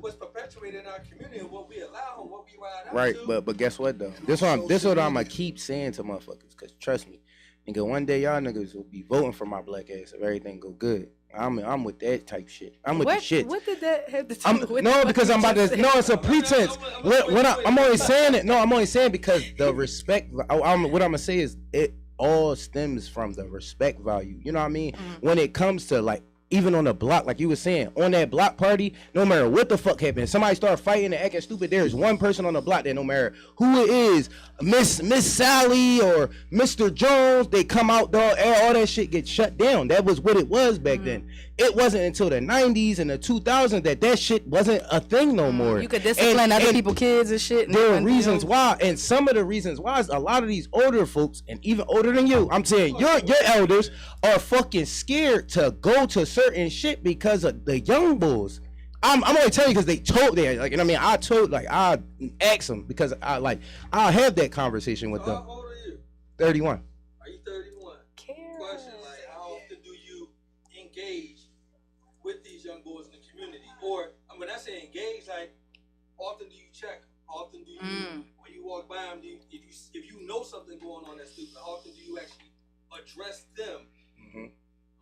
what's perpetuated in our community and what we allow and what we ride out Right, to. but guess what though? This what I'ma keep saying to motherfuckers. Cause trust me, nigga, one day y'all niggas will be voting for my black ass if everything go good. I'm with that type shit. I'm with the shit. What did that have to do with No, what because you I'm about just to. said? No, it's a pretense. I'm only saying it. No, I'm only saying because the respect. What I'm gonna say is it all stems from the respect value. You know what I mean? When it comes to like. Even on the block, like you were saying, on that block party, no matter what the fuck happened, somebody start fighting and acting stupid, there's one person on the block that no matter who it is, Miss Sally or Mr. Jones, they come out, dog, all that shit gets shut down. That was what it was back then. It wasn't until the 90s and the 2000s that shit wasn't a thing no more. You could discipline other people's kids and shit. There are reasons why, and some of the reasons why is a lot of these older folks, and even older than you, I'm saying your elders are fucking scared to go to certain shit because of the young bulls. I'm only telling you because they told that, like, you know what I mean? I told, like, I asked them because I'll have that conversation with them. How old are you? 31. Are you 31? Question, like, how often do you engage with these young boys in the community? Or, when I say engage, like, often do you check? Often do you, when you walk by them, if you know something going on that's stupid, how often do you actually address them?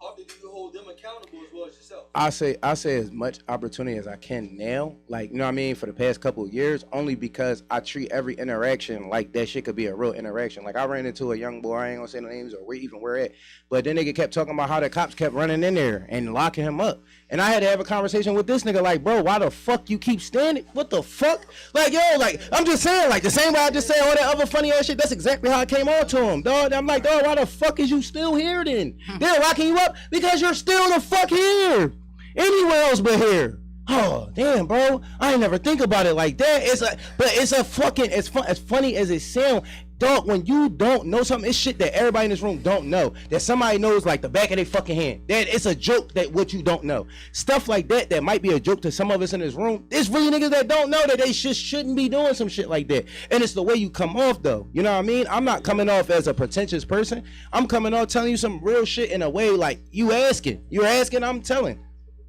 How often do you hold them accountable as well as yourself? I say as much opportunity as I can now, like, you know what I mean, for the past couple of years, only because I treat every interaction like that shit could be a real interaction. Like, I ran into a young boy, I ain't gonna say no names or where at, but then nigga kept talking about how the cops kept running in there and locking him up. And I had to have a conversation with this nigga, like, bro, why the fuck you keep standing? What the fuck? Like, yo, like, I'm just saying, like, the same way I just said all that other funny ass shit, that's exactly how I came on to him, dog. I'm like, dog, why the fuck is you still here then? They're locking you up because you're still the fuck here. Anywhere else but here. Oh, damn, bro. I ain't never think about it like that. It's funny as it sounds. Dog, when you don't know something, it's shit that everybody in this room don't know. That somebody knows like the back of their fucking hand. That it's a joke that what you don't know. Stuff like that might be a joke to some of us in this room. It's really niggas that don't know that they shouldn't be doing some shit like that. And it's the way you come off though. You know what I mean? I'm not coming off as a pretentious person. I'm coming off telling you some real shit in a way like you're asking, I'm telling.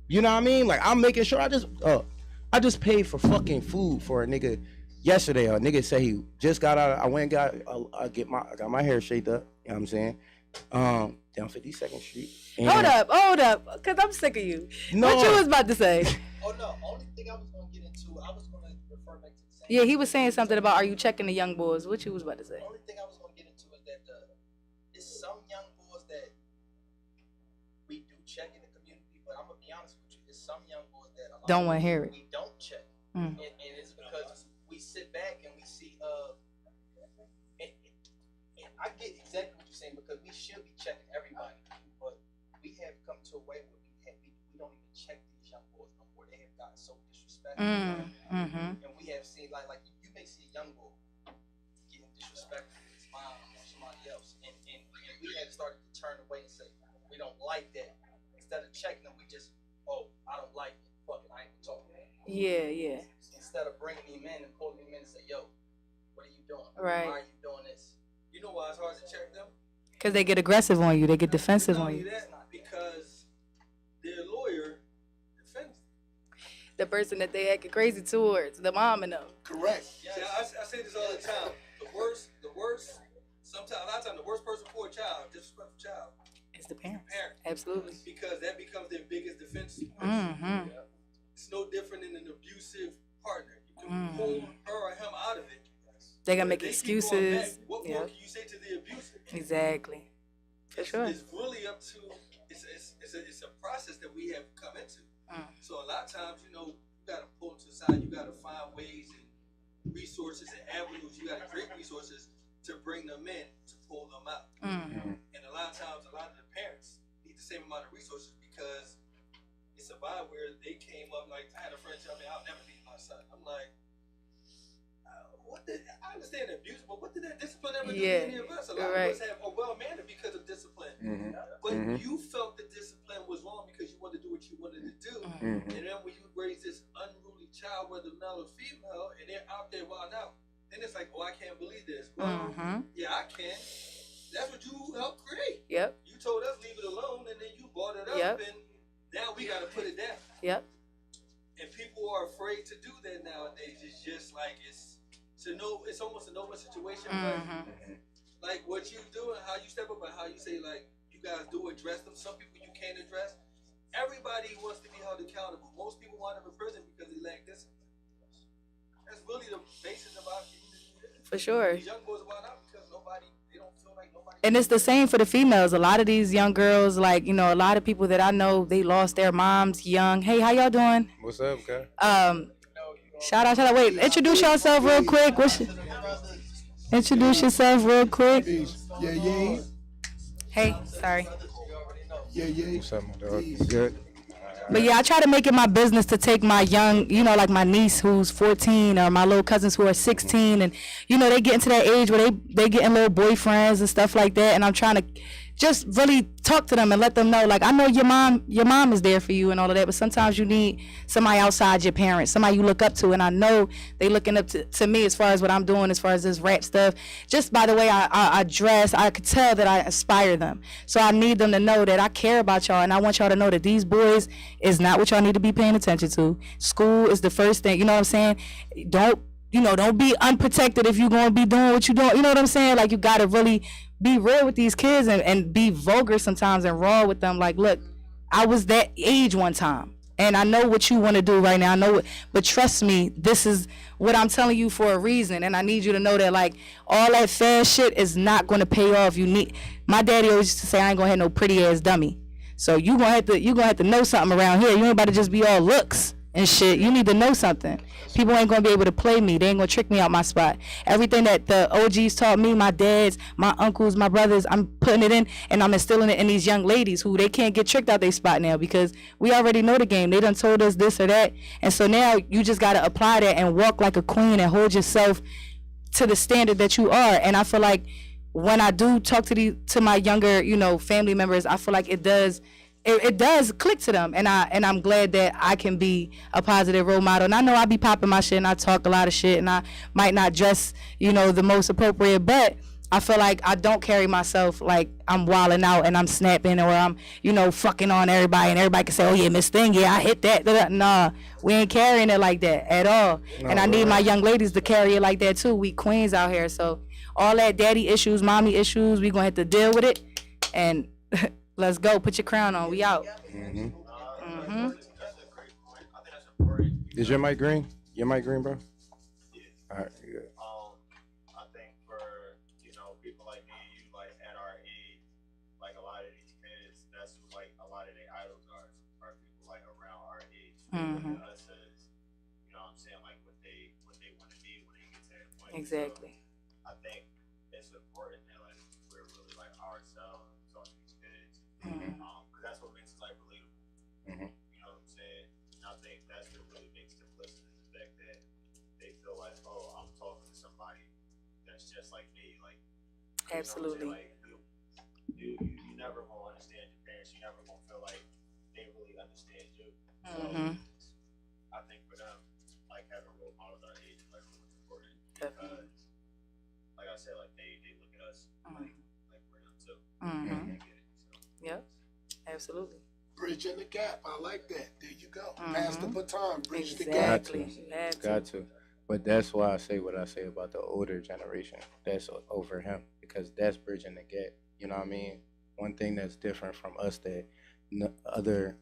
You know what I mean? Like I'm making sure I just paid for fucking food for a nigga yesterday. A nigga said he just got out. I went and got my hair shaped up. You know what I'm saying? down 52nd Street. Hold up, cause I'm sick of you. No. What you was about to say? Oh no, only thing I was gonna get into, I was gonna refer back to the same. Yeah, he was saying something about are you checking the young boys? What you was about to say? The only thing I was gonna get into is that it's some young boys that we do check in the community, but I'm gonna be honest with you, it's some young boys that Don't want to hear it. we don't check, Mm. and it's because we sit back and we see and I get exactly what you're saying because we should be checking everybody, but we have come to a way where we don't even check these young boys no more. They have gotten so disrespectful, and we have seen like you may see a young boy getting disrespectful with his mom or somebody else, and we have started to turn away and say we don't like that. Instead of checking them, we just I don't like it. Fuck it, I ain't gonna talk to him. Yeah. Instead of bringing him in and pulling him in and say, yo, what are you doing? Right. Why are you doing this? You know why it's hard to check them? Cause they get aggressive on you. They get defensive Not on only you. that, because their lawyer defends them. The person that they acting crazy towards, the mom and them. Correct. See, I say this all the time. The worst, sometimes, a lot of times, the worst person for a child, disrespectful child, It's the parents. parent. Absolutely. Because that becomes their biggest defense. Mm-hmm. It's no different than an abusive partner. You can pull her or him out of it. They gonna But make if they keep going excuses. back, what more can you say to the abuser? Exactly. For sure. It's really up to it's a process that we have come into. So a lot of times, you gotta pull them to the side. You gotta find ways and resources and avenues. You gotta create resources to bring them in, to pull them out. And a lot of times, a lot of the parents need the same amount of resources because it's a vibe where they came up like I had a friend tell me I'll never leave my son. I'm like, I understand abuse, but what did that discipline ever do to any of us? A lot of us have a well-mannered because of discipline. But you felt the discipline was wrong because you wanted to do what you wanted to do. And then when you raise this unruly child, whether male or female, and they're out there wild out, then it's like, I can't believe this. Well, yeah, I can. That's what you helped create. Yep. You told us leave it alone, and then you brought it up, and now we got to put it down. Yep. And people are afraid to do that nowadays. It's just like it's almost a no-win situation. But like what you do and how you step up and how you say like you guys do address them. Some people you can't address. Everybody wants to be held accountable. Most people wind up in prison because they lack discipline. That's really the basis of our community. For sure. These young boys wind out because they don't feel like nobody. And it's the same for the females. A lot of these young girls, like, a lot of people that I know, they lost their moms young. Hey, how y'all doing? What's up, guy? Shout out. Wait, introduce yourself real quick. Introduce yourself real quick. Yeah. Hey, sorry. Yeah. What's up, my dog? You good? But yeah, I try to make it my business to take my young, like my niece who's 14 or my little cousins who are 16, and they get into that age where they getting little boyfriends and stuff like that, and I'm trying to just really talk to them and let them know, like, I know your mom is there for you and all of that, but sometimes you need somebody outside your parents, somebody you look up to, and I know they looking up to me as far as what I'm doing, as far as this rap stuff. Just by the way I dress, I could tell that I inspire them. So I need them to know that I care about y'all, and I want y'all to know that these boys is not what y'all need to be paying attention to. School is the first thing, you know what I'm saying? Don't be unprotected if you're going to be doing what you're doing. You know what I'm saying? Like, you got to really be real with these kids and be vulgar sometimes and raw with them. Like, look, I was that age one time, and I know what you want to do right now. I know it, but trust me, this is what I'm telling you for a reason, and I need you to know that, like, all that fast shit is not going to pay off. My daddy always used to say, I ain't going to have no pretty-ass dummy. So you gonna have to know something around here. You ain't about to just be all looks and shit. You need to know something. People ain't gonna be able to play me. They ain't gonna trick me out my spot. Everything that the OGs taught me, my dads, my uncles, my brothers, I'm putting it in, and I'm instilling it in these young ladies who they can't get tricked out their spot now because we already know the game. They done told us this or that, and so now you just gotta apply that and walk like a queen and hold yourself to the standard that you are. And I feel like when I do talk to my younger, family members, I feel like it does click to them, and I'm glad that I can be a positive role model. And I know I be popping my shit and I talk a lot of shit and I might not dress, the most appropriate, but I feel like I don't carry myself like I'm wilding out and I'm snapping or I'm, fucking on everybody and everybody can say, oh yeah, Miss Thing, yeah, I hit that. Nah, we ain't carrying it like that at all. No, and I need my young ladies to carry it like that too. We queens out here, so all that daddy issues, mommy issues, we gonna have to deal with it, and Let's go. Put your crown on. We out. Is your mic green? Your mic green, bro? All right, good. I think for, people like me, you like at our age, like a lot of these kids, that's who like a lot of their idols are people like around our age. Look at us as, what I'm saying, like what they want to be when they get to that point. Exactly. So I think it's important that like we're really like ourselves talking to these kids, because that's what makes us like relatable. You know what I'm saying? And I think that's what really makes them listen, is the fact that they feel like, oh, I'm talking to somebody that's just like me. Like, absolutely. Like, you never gonna understand your parents. You never gonna feel like they really understand you. So I think for them, like having role models our age is like really important, because, like I said, like they look at us like we're them too. They get it, so. Yep. Absolutely. Bridging the gap. I like that. There you go. Pass the baton. Bridge the Got gap. to. Got to. But that's why I say what I say about the older generation. That's over him, because that's bridging the gap. You know what I mean? One thing that's different from us that other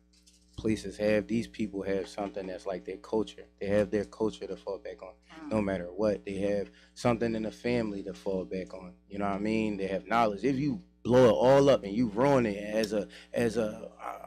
places have, these people have something that's like their culture. They have their culture to fall back on, no matter what. They have something in the family to fall back on. You know what I mean? They have knowledge. If you blow it all up and you ruin it as a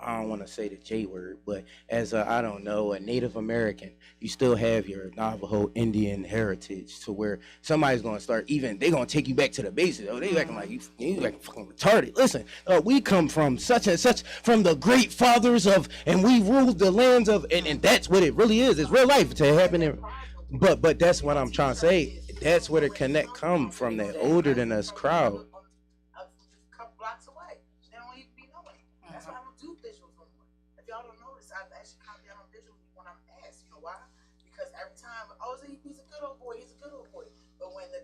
I don't want to say the J word, but as a Native American, you still have your Navajo Indian heritage, to where somebody's gonna start, even they gonna take you back to the basics. Oh, they acting like you like fucking retarded. Listen, we come from such and such, from the great fathers of, and we ruled the lands of, and that's what it really is. It's real life to happen. But that's what I'm trying to say. That's where the connect come from, that older than us crowd. He's a good old boy. But when the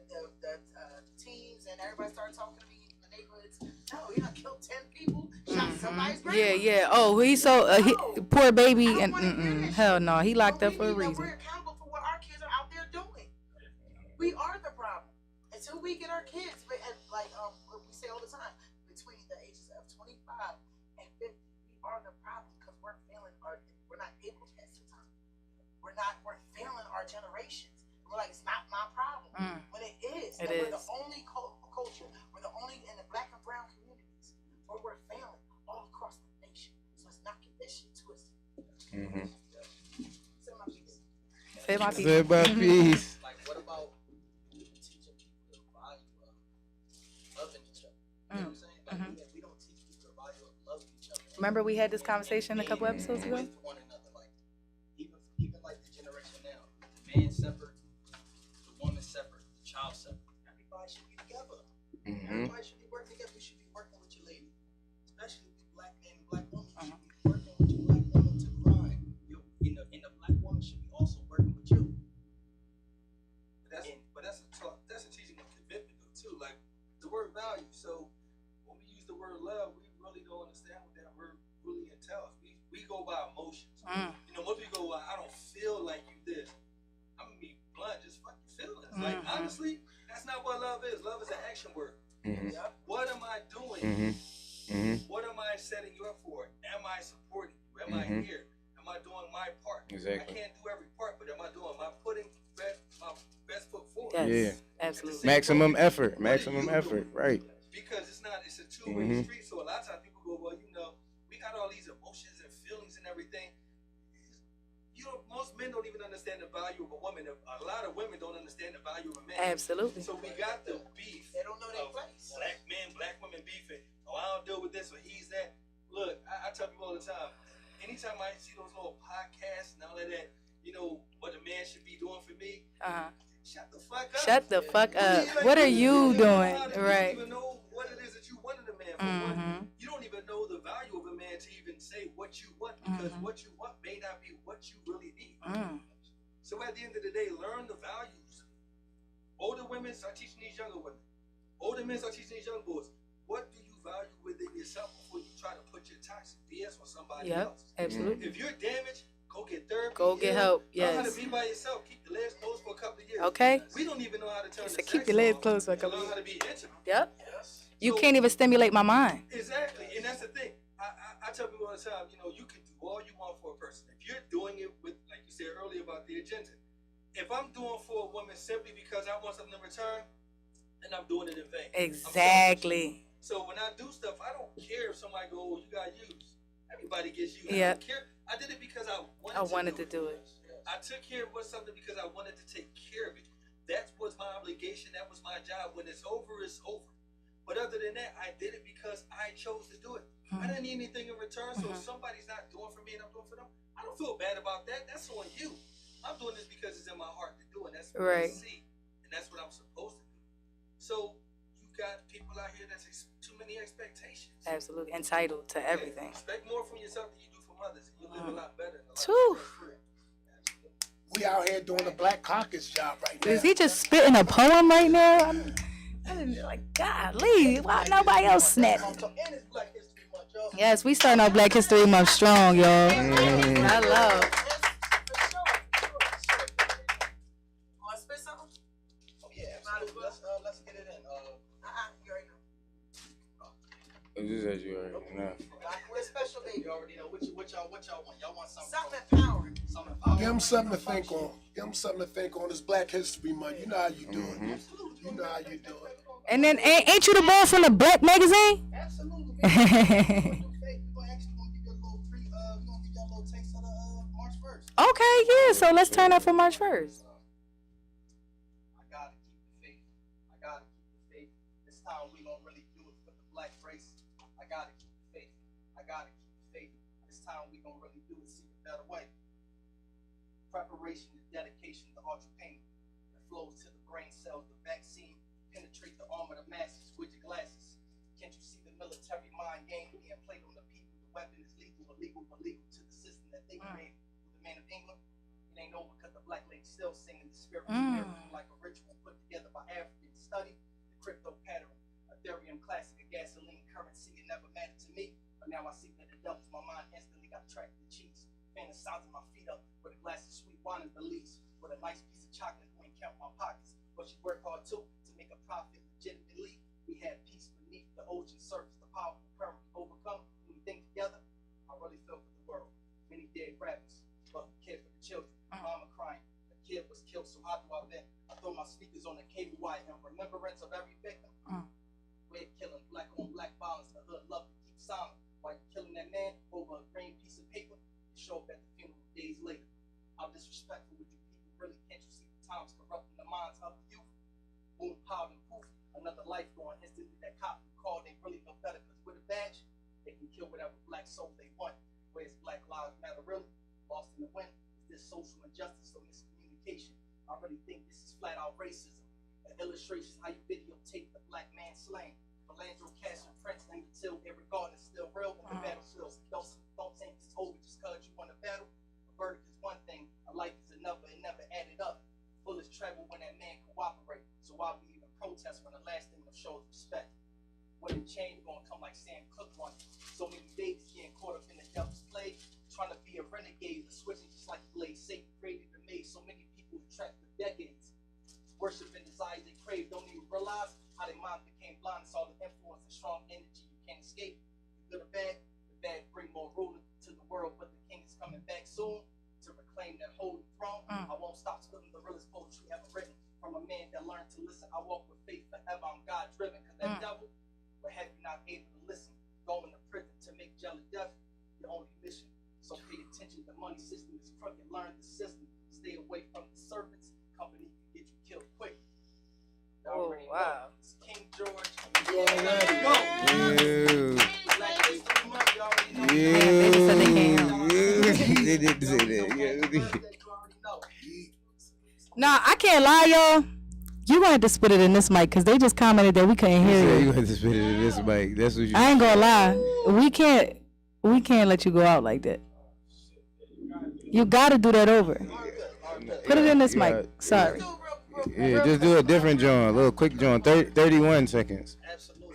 teams and everybody started talking to me in the neighborhoods, no, he done killed 10 people, shot somebody's grandma. Yeah. Oh, he's so poor baby, and hell no, he locked up for a reason. We're accountable for what our kids are out there doing. We are the problem. Until we get our kids, like we say all the time, between the ages of 25 and 50, we are the problem, because we're not able to pass the time. We're failing our generations. We're like, it's not my problem. When it is. It We're is. the only culture. We're the only in the black and brown communities where we're failing all across the nation. So let's not get that shit twisted. Say my piece. Say my piece. Say my piece. Like, what about teaching people the value of loving each other? You know what I'm saying? Like, we don't teach people the value of loving each other. Remember we had this conversation a couple episodes ago? With one another, like even like the generation now, the man separate, the woman separate, the child separate. Everybody should be together. Everybody should be working together. You should be working with your lady, especially with black men and black women. You should be working with your black woman to grind. And the black woman should be also working with you. But that's a teaching of commitment though too. Like the word value. So when we use the word love, we really don't understand what that word really entails. We go by emotions. Most people go, well, I don't feel like you this. I'm gonna be blunt, just fucking feelings. Like honestly, that's not what love is. Love is an action word. What am I doing? What am I setting you up for? Am I supporting you? Am I here? Am I doing my part? Exactly. I can't do every part, but am I putting my best foot forward? Yes, absolutely. Maximum effort, right. Because it's a two-way street. So a lot of times people go, well, we got all these emotions and feelings and everything. Most men don't even understand the value of a woman. A lot of women don't understand the value of a man. Absolutely. So we got the beef. They don't know their place. Black men, black women beefing. Oh, I don't deal with this or he's that. Look, I tell people all the time, anytime I see those little podcasts and all of that, what a man should be doing for me. Shut the fuck up. Shut the fuck up. What are you doing? Right. You don't even know what it is that you want in a man. For one, you don't even know the value of a man to even say what you want, because what you want may not be what you really need. So at the end of the day, learn the values. Older women start teaching these younger women. Older men start teaching these young boys. What do you value within yourself before you try to put your toxic BS on somebody else? Absolutely. If you're damaged, go get therapy. Go get help. Learn how Yes. to be by yourself. Keep the legs closed for a couple of years. Okay. We don't even know how to turn the Keep sex your legs on closed for a and couple learn years. how to be intimate. Yep. You can't even stimulate my mind. Exactly. And that's the thing. I tell people all the time, you know, you can do all you want for a person. If you're doing it with, like you said earlier about the agenda, if I'm doing for a woman simply because I want something in return, then I'm doing it in vain. Exactly. So when I do stuff, I don't care if somebody go, oh, you got used. Everybody gets used. Yeah. I don't care. I did it because I wanted to do it. I took care of something because I wanted to take care of it. That was my obligation. That was my job. When it's over, it's over. But other than that, I did it because I chose to do it. I didn't need anything in return. So if somebody's not doing for me and I'm doing for them, I don't feel bad about that. That's on you. I'm doing this because it's in my heart to do it. That's what I see. And that's what I'm supposed to do. So you got people out here that's too many expectations. Absolutely. Entitled to everything. Expect more from yourself than you do from others. You live a lot better. We out here doing the Black Caucus job right now. Is he just spitting a poem right now? I didn't like, golly, why nobody else snapping? Yes, we starting our Black History Month strong, y'all. I love. Let's get it in. You already know. This is you already know. We're special, baby. You already know what y'all want. Y'all want something. Something empowering. Give them something to think on. Give them something to think on. It's Black History Month. You know how you do it. You know how you do it. And then ain't you the boy from the Black magazine? Absolutely. Okay, yeah. So let's turn up for March 1st. I gotta keep the faith. I gotta keep the faith. This time we gonna really do it for the black race. I gotta keep the faith. I gotta keep the faith. This time we gonna really do it. See a better way. Preparation, the dedication, the ultra pain that flows to the brain cells, the vaccine, penetrate the arm of the masses with your glasses. Can't you see the military mind game being played on the people? The weapon is lethal, illegal, but legal to the system that they made with the man of England. It ain't over because the black lady still singing the spirit like a ritual put together by African study. The crypto pattern, Ethereum classic, a gasoline currency. It never mattered to me, but now I see that it doubles my mind instantly. Got tracked the cheese, fantasizing my feet up with a glass of sweet wine and Belize, with a nice piece of chocolate who ain't count my pockets. But she worked hard too to make a profit legitimately. We had peace beneath the ocean surface, the powerful current overcome. When we think together, I really feel for the world. Many dead rappers, but who cared for the children? Mama crying, a kid was killed, so how do I vent? I throw my sneakers on the cable wire in remembrance of every victim. We're killing black on black violence, the hood love to keep silent. While you're killing that man over a green piece of paper, you show up at the funeral days later. How disrespectful with you people, really can't you see the times corrupting the minds of the youth? Boom, pow, and poof, another life going instantly. That cop you call, they really know better, because with a badge, they can kill whatever black soul they want. Where's Black Lives Matter really? Lost in the wind. This social injustice or miscommunication. I really think this is flat out racism. An illustration how you videotape the black man slain. Philandro, cash, and prints until every garden is still real when the battlefields. Don't think it's over just cause you won a battle. A verdict is one thing, a life is another. It never added up. Bullets travel when that man cooperate. So why we even protest when the last thing that shows respect? When the change gonna come like Sam Cooke one. So many babies getting caught up in the devil's play. Trying to be a renegade, a switching just like a blade. Satan created and made so many people trapped for decades. Worship and desires they crave, don't even realize how their minds became blind. It's all the influence and strong energy you can't escape. The good or bad, the bad bring more ruler to the world, but the king is coming back soon to reclaim that holy throne. I won't stop spilling the realest poetry ever written from a man that learned to listen. I walk with faith forever, I'm God driven, cause that devil will have you not able to listen. Going to prison to make jelly death your only mission. So pay attention, the money system is crooked. Learn the system. Stay away from the serpents. Company can get you killed quick. Oh, wow. It's King George. You already know. Black History Month, you already know. They just said they can't. They didn't say that. You already know. Nah, I can't lie, y'all. You gonna have to spit it in this mic because they just commented that we couldn't hear You you. had to spit it in this mic. That's what you. I ain't gonna lie. We can't let you go out like that. You gotta do that over. Put it in this mic. Sorry. Yeah, just do a different John, a little quick John, 31 seconds. Absolutely.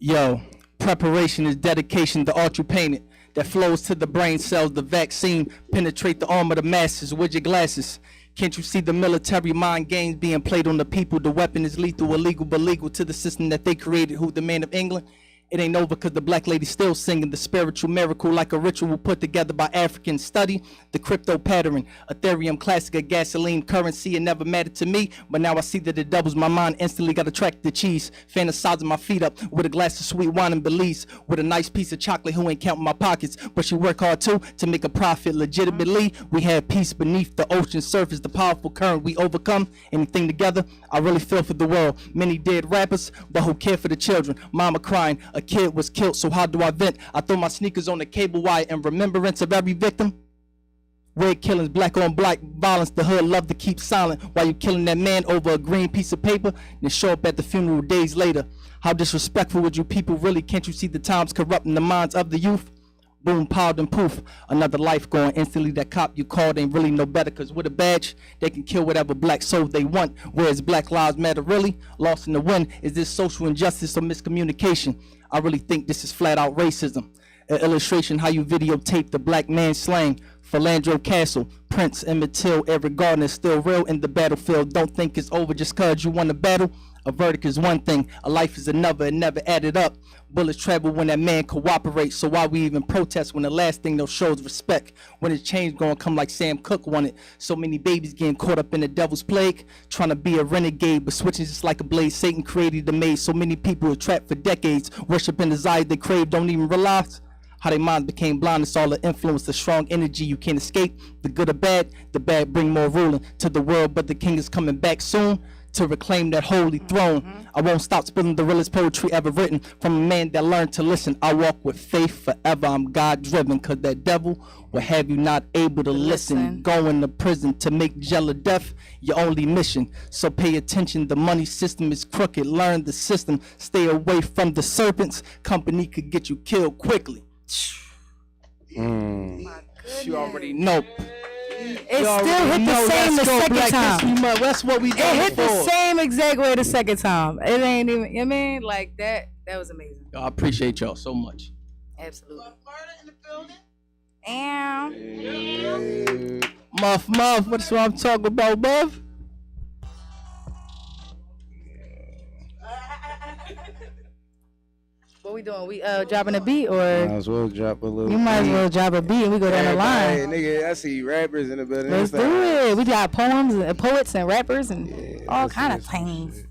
Yo, preparation is dedication, the art you painted. that flows to the brain cells. The vaccine penetrate the arm of the masses with your glasses. Can't you see the military mind games being played on the people? The weapon is lethal, illegal, but legal to the system that they created. Who, the man of England? It ain't over because the black lady still singing the spiritual miracle like a ritual put together by African study. The crypto pattern, Ethereum classic, a gasoline currency. It never mattered to me, but now I see that it doubles my mind. Instantly got attracted to cheese. Fantasizing my feet up with a glass of sweet wine and Belize. With a nice piece of chocolate who ain't counting my pockets, but she work hard too to make a profit. Legitimately, we have peace beneath the ocean surface. The powerful current we overcome. Anything together, I really feel for the world. Many dead rappers, but who care for the children? Mama crying. A kid was killed, so how do I vent? I throw my sneakers on the cable wire in remembrance of every victim. Red killings, black on black violence. The hood love to keep silent while you killing that man over a green piece of paper, then show up at the funeral days later. How disrespectful would you people really? Can't you see the times corrupting the minds of the youth? Boom, pow, and poof, another life gone. Instantly that cop you called ain't really no better, cause with a badge they can kill whatever black soul they want. Whereas Black Lives Matter really? Lost in the wind. Is this social injustice or miscommunication? I really think this is flat out racism. An illustration how you videotape the black man slaying. Philandro Castle, Prince, Emmett Till, Eric Gardner is still real in the battlefield. Don't think it's over just cause you won the battle. A verdict is one thing, a life is another, it never added up. Bullets travel when that man cooperates, so why we even protest when the last thing they'll show is respect? When it's change gonna come like Sam Cooke wanted. So many babies getting caught up in the devil's plague, trying to be a renegade, but switching just like a blade. Satan created the maze, so many people are trapped for decades, worshiping desires they crave, don't even realize how their minds became blind. It's all the influence, the strong energy you can't escape. The good or bad, the bad bring more ruling to the world, but the king is coming back soon to reclaim that holy throne. I won't stop spilling the realest poetry ever written from a man that learned to listen. I walk with faith forever, I'm God driven, cause that devil will have you not able to listen. Going to prison to make jail of death your only mission. So pay attention, the money system is crooked. Learn the system, stay away from the serpents. Company could get you killed quickly. You already know. It still hit the same the second time. That's what we did. It hit the same exact way the second time. It ain't even, I mean, like that was amazing. I appreciate y'all so much. Absolutely. Muff, what's what I'm talking about, Muff? What we doing? We dropping a beat or? Might as well drop a little. You might as well drop a beat and we go down the line. Hey, nigga, I see rappers in the building. Let's do it. We got poems and poets and rappers and all kind of things.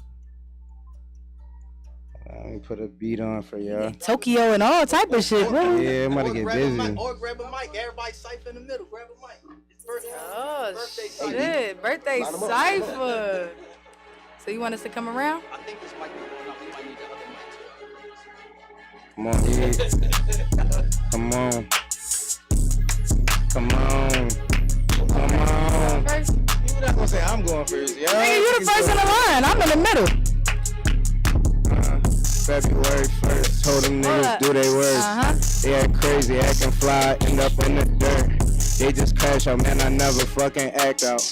Let me put a beat on for y'all. Tokyo and all type of shit, bro. Yeah, I'm about to get busy. Or grab a mic. Everybody cipher in the middle. Grab a mic. Oh shit! Birthday cipher. So you want us to come around? I think this mic is going up. We might need the other mic. Come on, come on. Come on. Come on. First? You're not gonna say I'm going first, yo. Nigga, you the first in the line. I'm in the middle. February 1st, told them niggas do they worst. They act crazy, acting fly, end up in the dirt. They just crash out, man, I never fucking act out.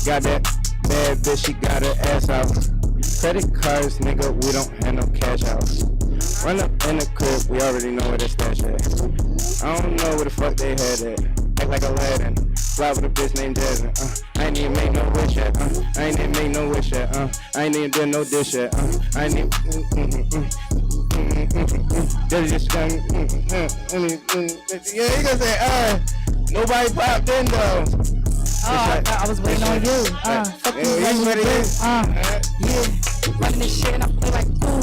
Got that bad bitch, she got her ass out. Credit cards, nigga, we don't have no cash out. Run up in the crib, we already know where the stash at. I don't know where the fuck they had at. Act like Aladdin, fly with a bitch named Jasmine. I ain't even make no wish yet. I ain't even make no wish yet. I ain't even did no dish yet. I ain't even. They just yeah, you gonna say, nobody popped in though. Oh, I was waiting on you. Fuck you, yeah, running this shit and I play like pooh.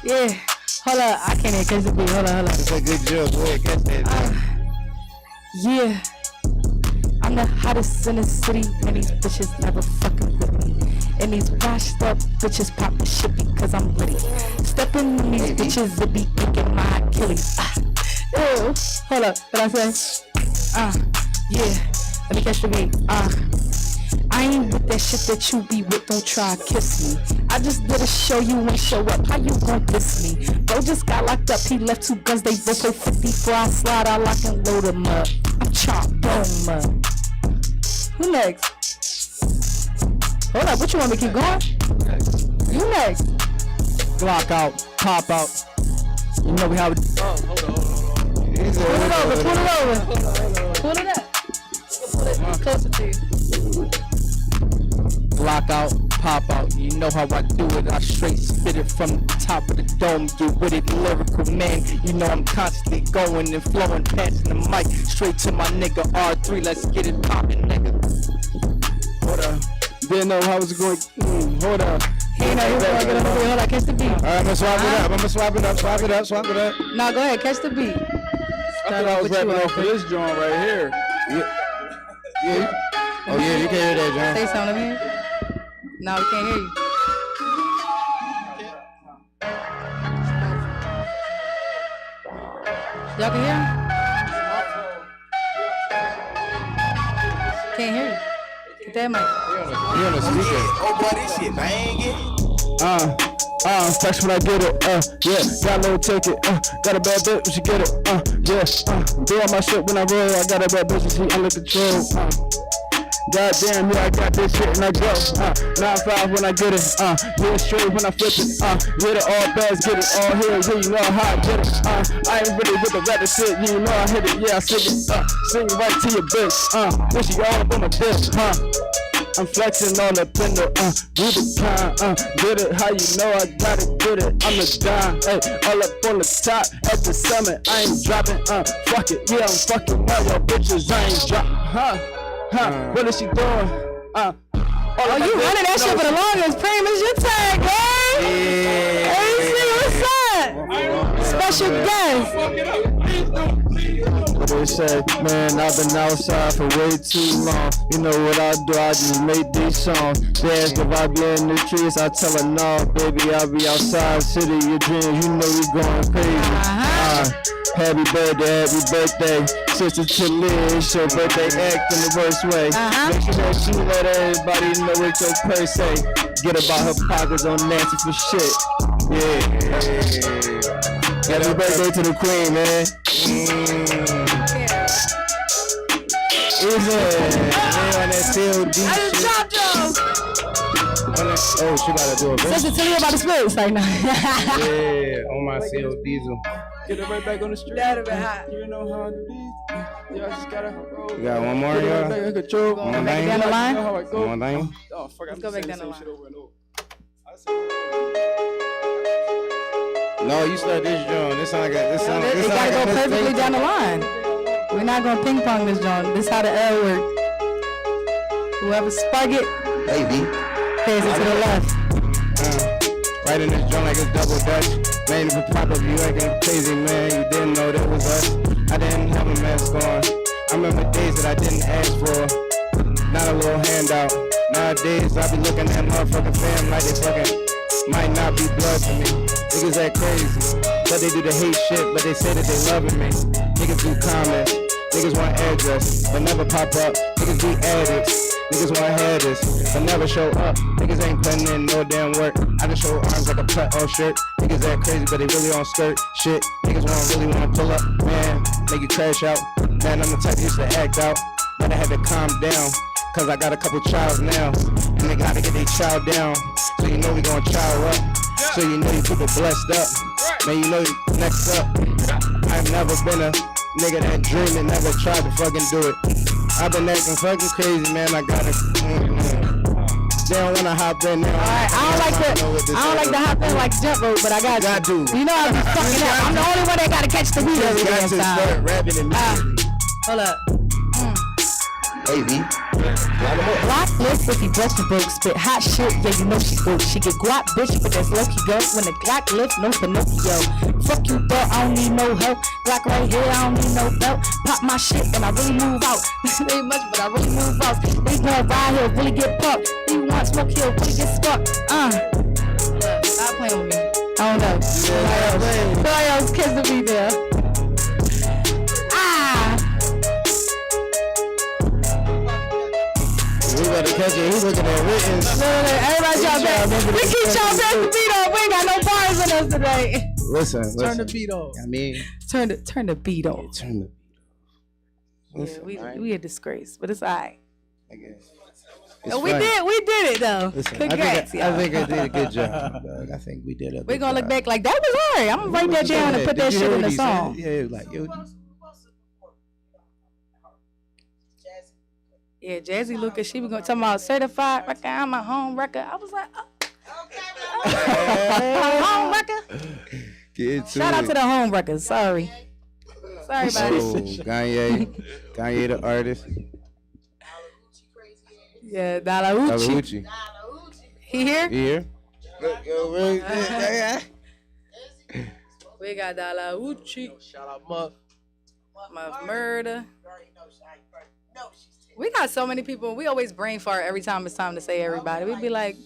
Yeah. Hold up, I can't even catch the beat. Hold up. It's a good joke, boy. Catch that. Yeah, I'm the hottest in the city, and these bitches never fucking with me. And these washed up bitches pop the shit because I'm ready. Stepping in these bitches, it be picking my Achilles. Ew. Hold up, what I say? Yeah, let me catch the beat. I ain't with that shit that you be with, don't try to kiss me. I just did a show, you ain't show up, how you gon' diss me? Bro just got locked up, he left 2 guns, they both play 50 before I slide, I lock and load him up. I'm chopped on. Who next? Hold up, what you want me to keep going? You next. Glock out, pop out. You know we have it. Hold on. Pull it over. Pull it up. Pull it closer to you. Block out, pop out. You know how I do it. I straight spit it from the top of the dome. Get with it, lyrical man. You know I'm constantly going and flowing, passing the mic straight to my nigga R3. Let's get it poppin', nigga. Hold up. Didn't know how was it going. Hold up. He ain't know he was gonna get on the wheel. Hold on, catch the beat. All right, I'm gonna swap it up. Swap it up. No, go ahead, catch the beat. I thought I was rapping off of this joint right here. Yeah. Oh yeah, you can't hear that, John. Say something to me. No, we can't hear you. Y'all can hear him? Can't hear you. Get that mic. You on the speaker. Oh boy, this shit banging. Flex when I get it, yeah, got a little ticket, got a bad bitch when she get it, yeah, do all my shit when I roll, I got a bad bitch when she under control, goddamn, yeah, I got this shit and I go, 9-5 when I get it, yeah, straight when I flip it, yeah, the all bads get it, all here, yeah, you know how I get it, I ain't really with the rapper shit, you know I hit it, yeah, I sing it, sing it right to your bitch, when she all up on my dick, I'm flexing all up in the Rubicon, get it how you know I gotta get it, I'm the dime, hey, all up on the top, at the summit, I ain't dropping, fuck it, yeah, I'm fucking all your bitches, I ain't dropping, what is she doing, Oh, you running that shit for the longest, Preem, it's your turn, gang! Yeah. Hey, what's up? Special guest. What they say, man, I've been outside for way too long. You know what I do, I just make these songs. They ask if I be in the trees, I tell her no, baby, I'll be outside, city of your dreams, you know we going crazy. Happy birthday, Sister Taleah, it's your birthday, act in the worst way. Make sure that you let everybody know what your purse say. Get about her pockets on Nancy for shit. Yeah. Happy birthday to the queen, man. Easy. On that COD shit. Oh, she about to do a verse. Sister Taleah about to split right now. Yeah, on my CO Diesel. Get it right back on the street. That'd be hot. You know how I do these. Y'all just gotta roll. You got one more, Get it right y'all? back in control. Go back down the line. You know how I go. One thing. Oh, fuck, Let's I'm go just back saying down the the same shit line. over and over. No, you start this joint. This sound like It gotta go perfectly down the line. We're not gonna ping pong this joint. This how the L work. Whoever spark it, baby. pays it to the left. Right in this joint like it's double dutch. Man, if it pop up, you acting crazy, man. You didn't know that was us. I didn't have a mask on. I remember days that I didn't ask for. Not a little handout. Nowadays, I be looking at motherfucking fam like they fucking might not be blood for me. Niggas act crazy, but they do the hate shit, but they say that they loving me. Niggas do comments, niggas want address, but never pop up. Niggas be addicts, niggas want headers, but never show up. Niggas ain't putting in no damn work. I just show arms like a cut-off shirt. Niggas act crazy, but they really on skirt shit. Niggas really wanna pull up, man, make you crash out. Man, I'm the type that used to act out, but I had to calm down. Cause I got a couple childs now, and they gotta get their child down. So you know we gon' child up. So you know you people blessed up. Man, you know you next up. I've never been a nigga that dreamed and never tried to fucking do it. I've been acting fucking crazy, man. I gotta. They don't wanna hop in now. Alright, I don't like the hop in like jump rope, but I got you. You know I be fucking up. I'm the only one that gotta catch the beat every damn time. Rapping immediately. Hold up. Baby. Block lift if he bust the broke spit hot shit, yeah you know she broke. She get guap bitch, but that's low key go. When the Glock lift, no Pinocchio. Fuck you thought I don't need no help. Glock right here, I don't need no belt. Pop my shit and I really move out. Ain't much, but I really move out. They gon' ride here, really get pumped. They want smoke here, really get sparked. Stop playing with me. I don't know. Somebody else kiss the beat there. We better catch it. He's looking at written. Everybody y'all back. We keep y'all back the beat off. We ain't got no bars in us today. Listen. Turn the beat off. I mean, turn the beat off. Turn the beat off. Listen, we a disgrace, but it's alright. I guess. We did it though. Listen, Congrats, I think I did a good job, dog. I think we did a good We're gonna job. look back like that was alright. I'm gonna write that down and put that shit in the song. Yeah, like yo, Yeah, Jazzy Lucas, she was going to talk about certified record. I'm a home record. I was like, home record. Shout out to the home records. Sorry about it. Kanye the artist. Yeah, Dalaucci. He here? Here. We got Dalaucci. Shout out Muff. Muff Murder. We got so many people. We always brain fart every time it's time to say everybody. We'd be like,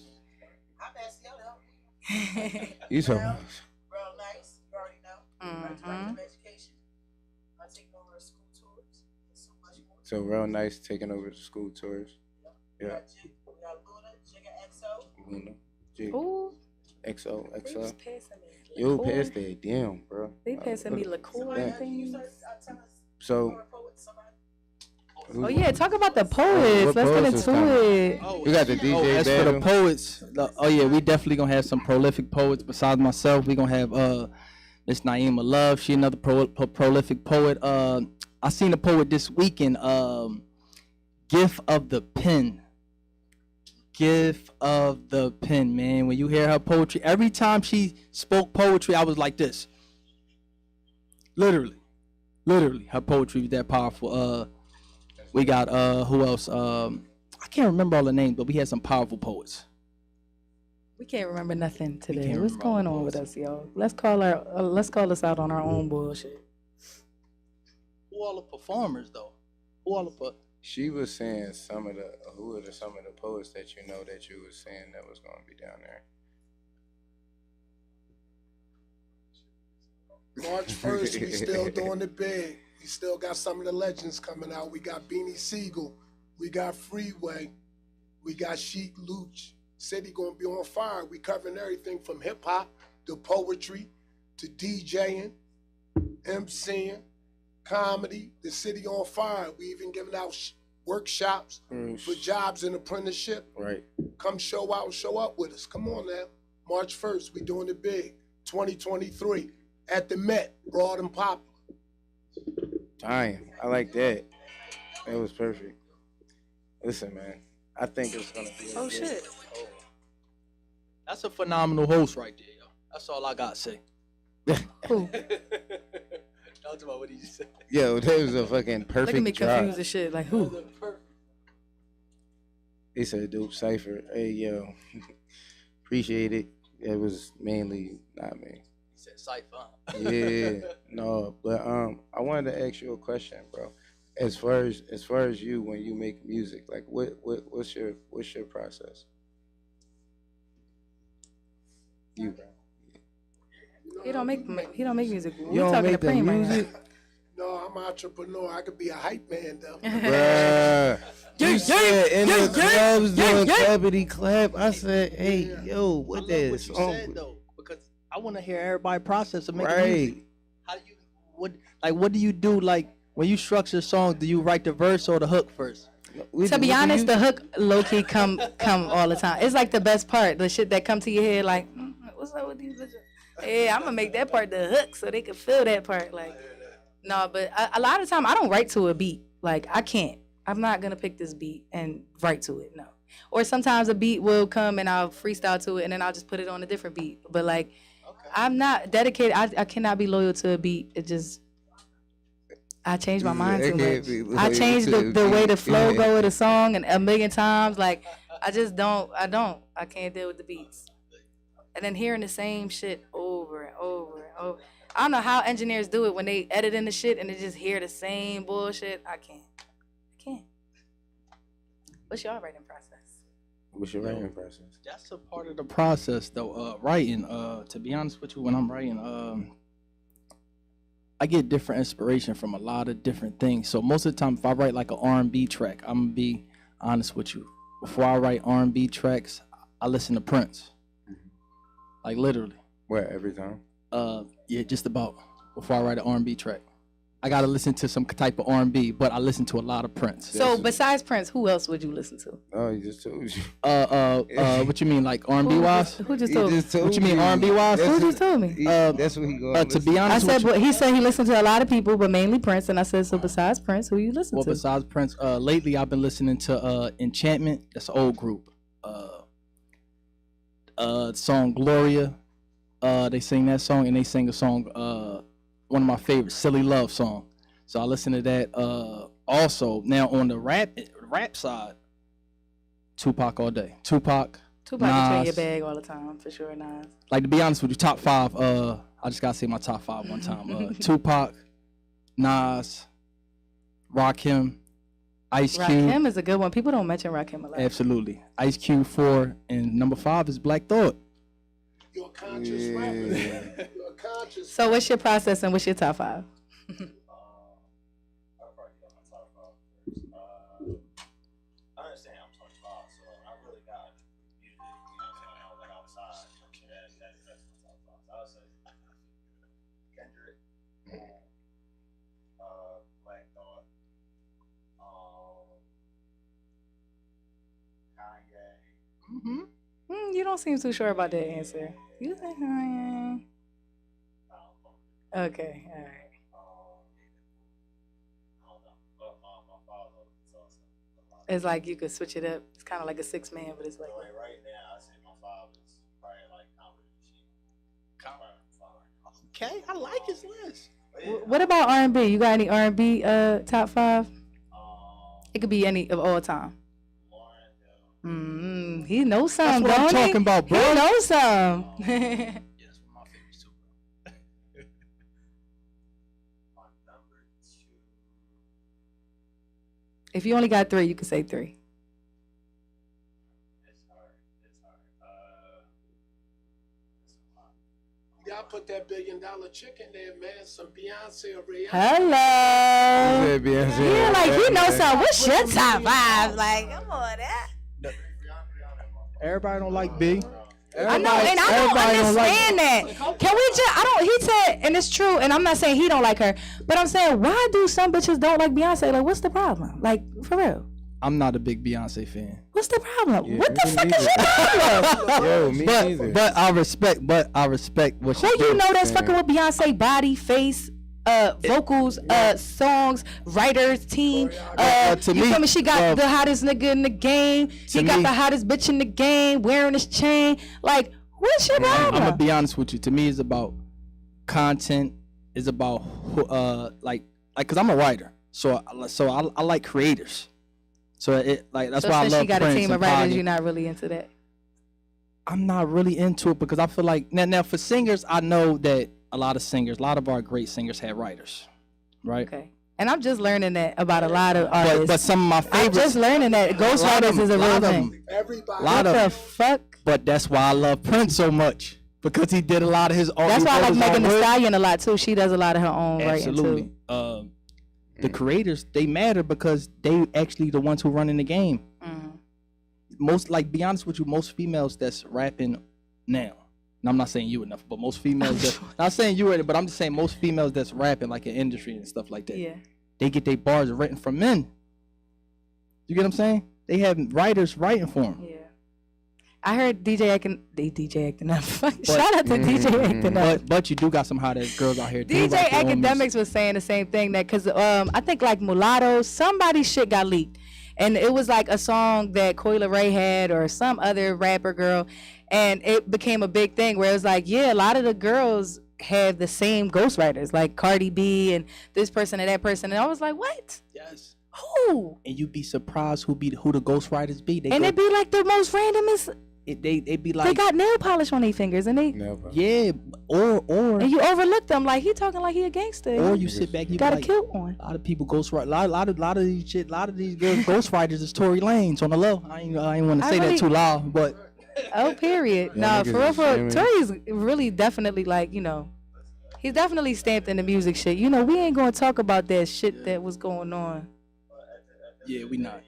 You so. Real nice. You already know. Director of Education. I'm taking over school tours. And so much more. So real nice taking over the school tours. Yeah. We got Luna, Jigga XO. Luna. Jig. ooh, XO. they was passing me. Yo, liqueur. past that. Damn, bro. They passing me liqueur Yeah. things. So. Oh yeah, talk about the poets. What Let's get poets is coming? into it. We got the DJ as for the battle. poets, we definitely gonna have some prolific poets besides myself. We gonna have Miss Naima Love. She another prolific poet. I seen a poet this weekend. Gift of the Pen. Gift of the Pen, man. When you hear her poetry, every time she spoke poetry, I was like this. Literally, her poetry was that powerful. We got who else? I can't remember all the names, but we had some powerful poets. We can't remember nothing today. can't What's remember going all the on with poets. us, y'all? Let's call us out on our own bullshit. Who all the performers though? Who all the She was saying some of the poets that you know that you was saying that was gonna be down there. March 1st, we still doing it big. We still got some of the legends coming out. We got Beanie Siegel. We got Freeway. We got Sheik Luch. City gonna be on fire. We covering everything from hip hop to poetry to DJing, MCing, comedy. The city on fire. We even giving out workshops for jobs and apprenticeship. Right. Come show out and show up with us. Come on now. March 1st, we doing it big. 2023 at the Met, Broad and Popular. Damn, I like that. That was perfect. Listen, man, I think it's gonna be. Oh shit. That's a phenomenal host right there, yo. That's all I got to say. Who? Talk about what he just said. Yo, that was a fucking perfect Look at me drop. confused as shit. Like who? He said, "Dope Cypher." Hey, yo, appreciate it. It was mainly not me. He said Cypher. Yeah, no, but I wanted to ask you a question, bro. As far as you, when you make music, like what's your process? You, bro. He don't make music. You We don't talking make to the Preem right now. music, No, I'm an entrepreneur. I could be a hype man, though. bruh. You said in the clubs doing clappity clap. I said, hey, yo, what I love that what you song? said though, because I want to hear everybody process of making Right. music. How do you what do you do like when you structure a song? Do you write the verse or the hook first? To be honest, the hook low key come all the time. It's like the best part, the shit that come to your head. Like, what's up with these bitches? Yeah, I'm gonna make that part the hook so they can feel that part. Like, no, but a lot of time I don't write to a beat. Like, I can't. I'm not gonna pick this beat and write to it. No. Or sometimes a beat will come and I'll freestyle to it and then I'll just put it on a different beat. But like, I'm not dedicated. I cannot be loyal to a beat. It just. I changed my mind too much. I changed the way the flow go with a song and a million times. Like, I just don't. I can't deal with the beats. And then hearing the same shit over and over and over. I don't know how engineers do it when they edit in the shit and they just hear the same bullshit. I can't. What's your writing process? What's your writing process? That's a part of the process, though. Writing. To be honest with you, when I'm writing, I get different inspiration from a lot of different things. So most of the time, if I write like an R&B track, I'm gonna be honest with you. Before I write R&B tracks, I listen to Prince. Like literally. What, every time? Yeah, just about. Before I write an R&B track. I gotta listen to some type of R&B, but I listen to a lot of Prince. So besides Prince, who else would you listen to? Oh, he just told you. What you mean, like R&B wise? Who just told me? What you mean R&B wise? Who just told me? That's what he going. To be honest, I said, but he said he listened to a lot of people, but mainly Prince. And I said, so besides Prince, who you listen to? Well, besides Prince, lately I've been listening to Enchantment. That's an old group. The song Gloria. They sing that song, and they sing a song, one of my favorites, Silly Love song. So I listen to that. Also, now on the rap side, Tupac all day. Tupac Nas. You in your Nas. bag all the time, for sure, Nas. Like, to be honest with you, top 5. I just gotta say my top 5 one time. Tupac, Nas, Rakim, Ice Cube. Rakim is a good one. People don't mention Rakim a lot. Absolutely. Ice Cube 4, and number 5 is Black Thought. You're a conscious rapper. You're a conscious. So what's your process and what's your top 5? You don't seem too sure about that answer. You think Kanye? Okay, all right. It's like you could switch it up. It's kind of like a 6-man, but it's like right now, I say my father's probably like comedy machine. Okay, I like his list. What about R&B? You got any R&B top 5? It could be any of all time. He knows some. That's what I'm talking about, bro. He knows some. Yes, one of my favorites too, bro. If you only got 3, you could say 3. Y'all put that $1 billion chick in there, man. Some Beyonce or Rihanna. Hello. Yeah, like you know something. What's your top 5? Like, come on, that. Everybody don't like B. I know, and I don't understand that. Can we just? He said, and it's true, and I'm not saying he don't like her, but I'm saying, why do some bitches don't like Beyonce? Like, what's the problem? Like, for real. I'm not a big Beyonce fan. What's the problem? Yeah, what the fuck is your problem? Yo, me neither. But I respect what she Who you do. know that's fucking with Beyonce? Body, face, vocals, songs, writers, team. To You me, feel me? She got the hottest nigga in the game. She got me- the hottest bitch in the game, wearing his chain. Like, what's your problem? I'm gonna be honest with you. To me, it's about content. It's about cause I'm a writer, so I like creators. So that's why I love since she got Prince a team of and writers, Kanye. you're not really into that. I'm not really into it because I feel like now for singers, I know that a lot of our great singers had writers, right? Okay. And I'm just learning that about a lot of artists. But some of my I'm favorites. just learning that ghostwriters is a real thing. Everybody. What the fuck? But that's why I love Prince so much because he did a lot of his own. That's why I like his own Megan Thee work. Stallion a lot too. She does a lot of her own Absolutely. writing too. The creators, they matter because they actually the ones who run in the game. Most, like, be honest with you, most females that's rapping now, and I'm not saying you enough, but most females that, not saying you, but I'm just saying most females that's rapping like in industry and stuff like that, Yeah. they get their bars written from men. You get what I'm saying? They have writers writing for them. Yeah. I heard DJ acting up. Shout out to DJ acting up. But you do got some hot ass girls out here. DJ Academics was saying the same thing, that because I think like Mulatto, somebody's shit got leaked, and it was like a song that Coyle Ray had or some other rapper girl, and it became a big thing where it was like, yeah, a lot of the girls have the same ghostwriters, like Cardi B and this person and that person, and I was like, what? Yes. Who? And you'd be surprised who the ghostwriters be. And it be like the most randomest. They be like, They got nail polish on their fingers, and they yeah, or and you overlook them like he talking like he a gangster. or you sit back, you got be a like, kilt on. a lot of people ghostwrite. A lot of these shit. A lot of these girls ghostwriters is Tory Lanez on the low. I ain't want to say that too loud, but Oh, period. Yeah, No, niggas for real, is for shaming. Tory's really definitely like, you know, he's definitely stamped in the music shit. You know, we ain't gonna talk about that shit that was going on. yeah, we not.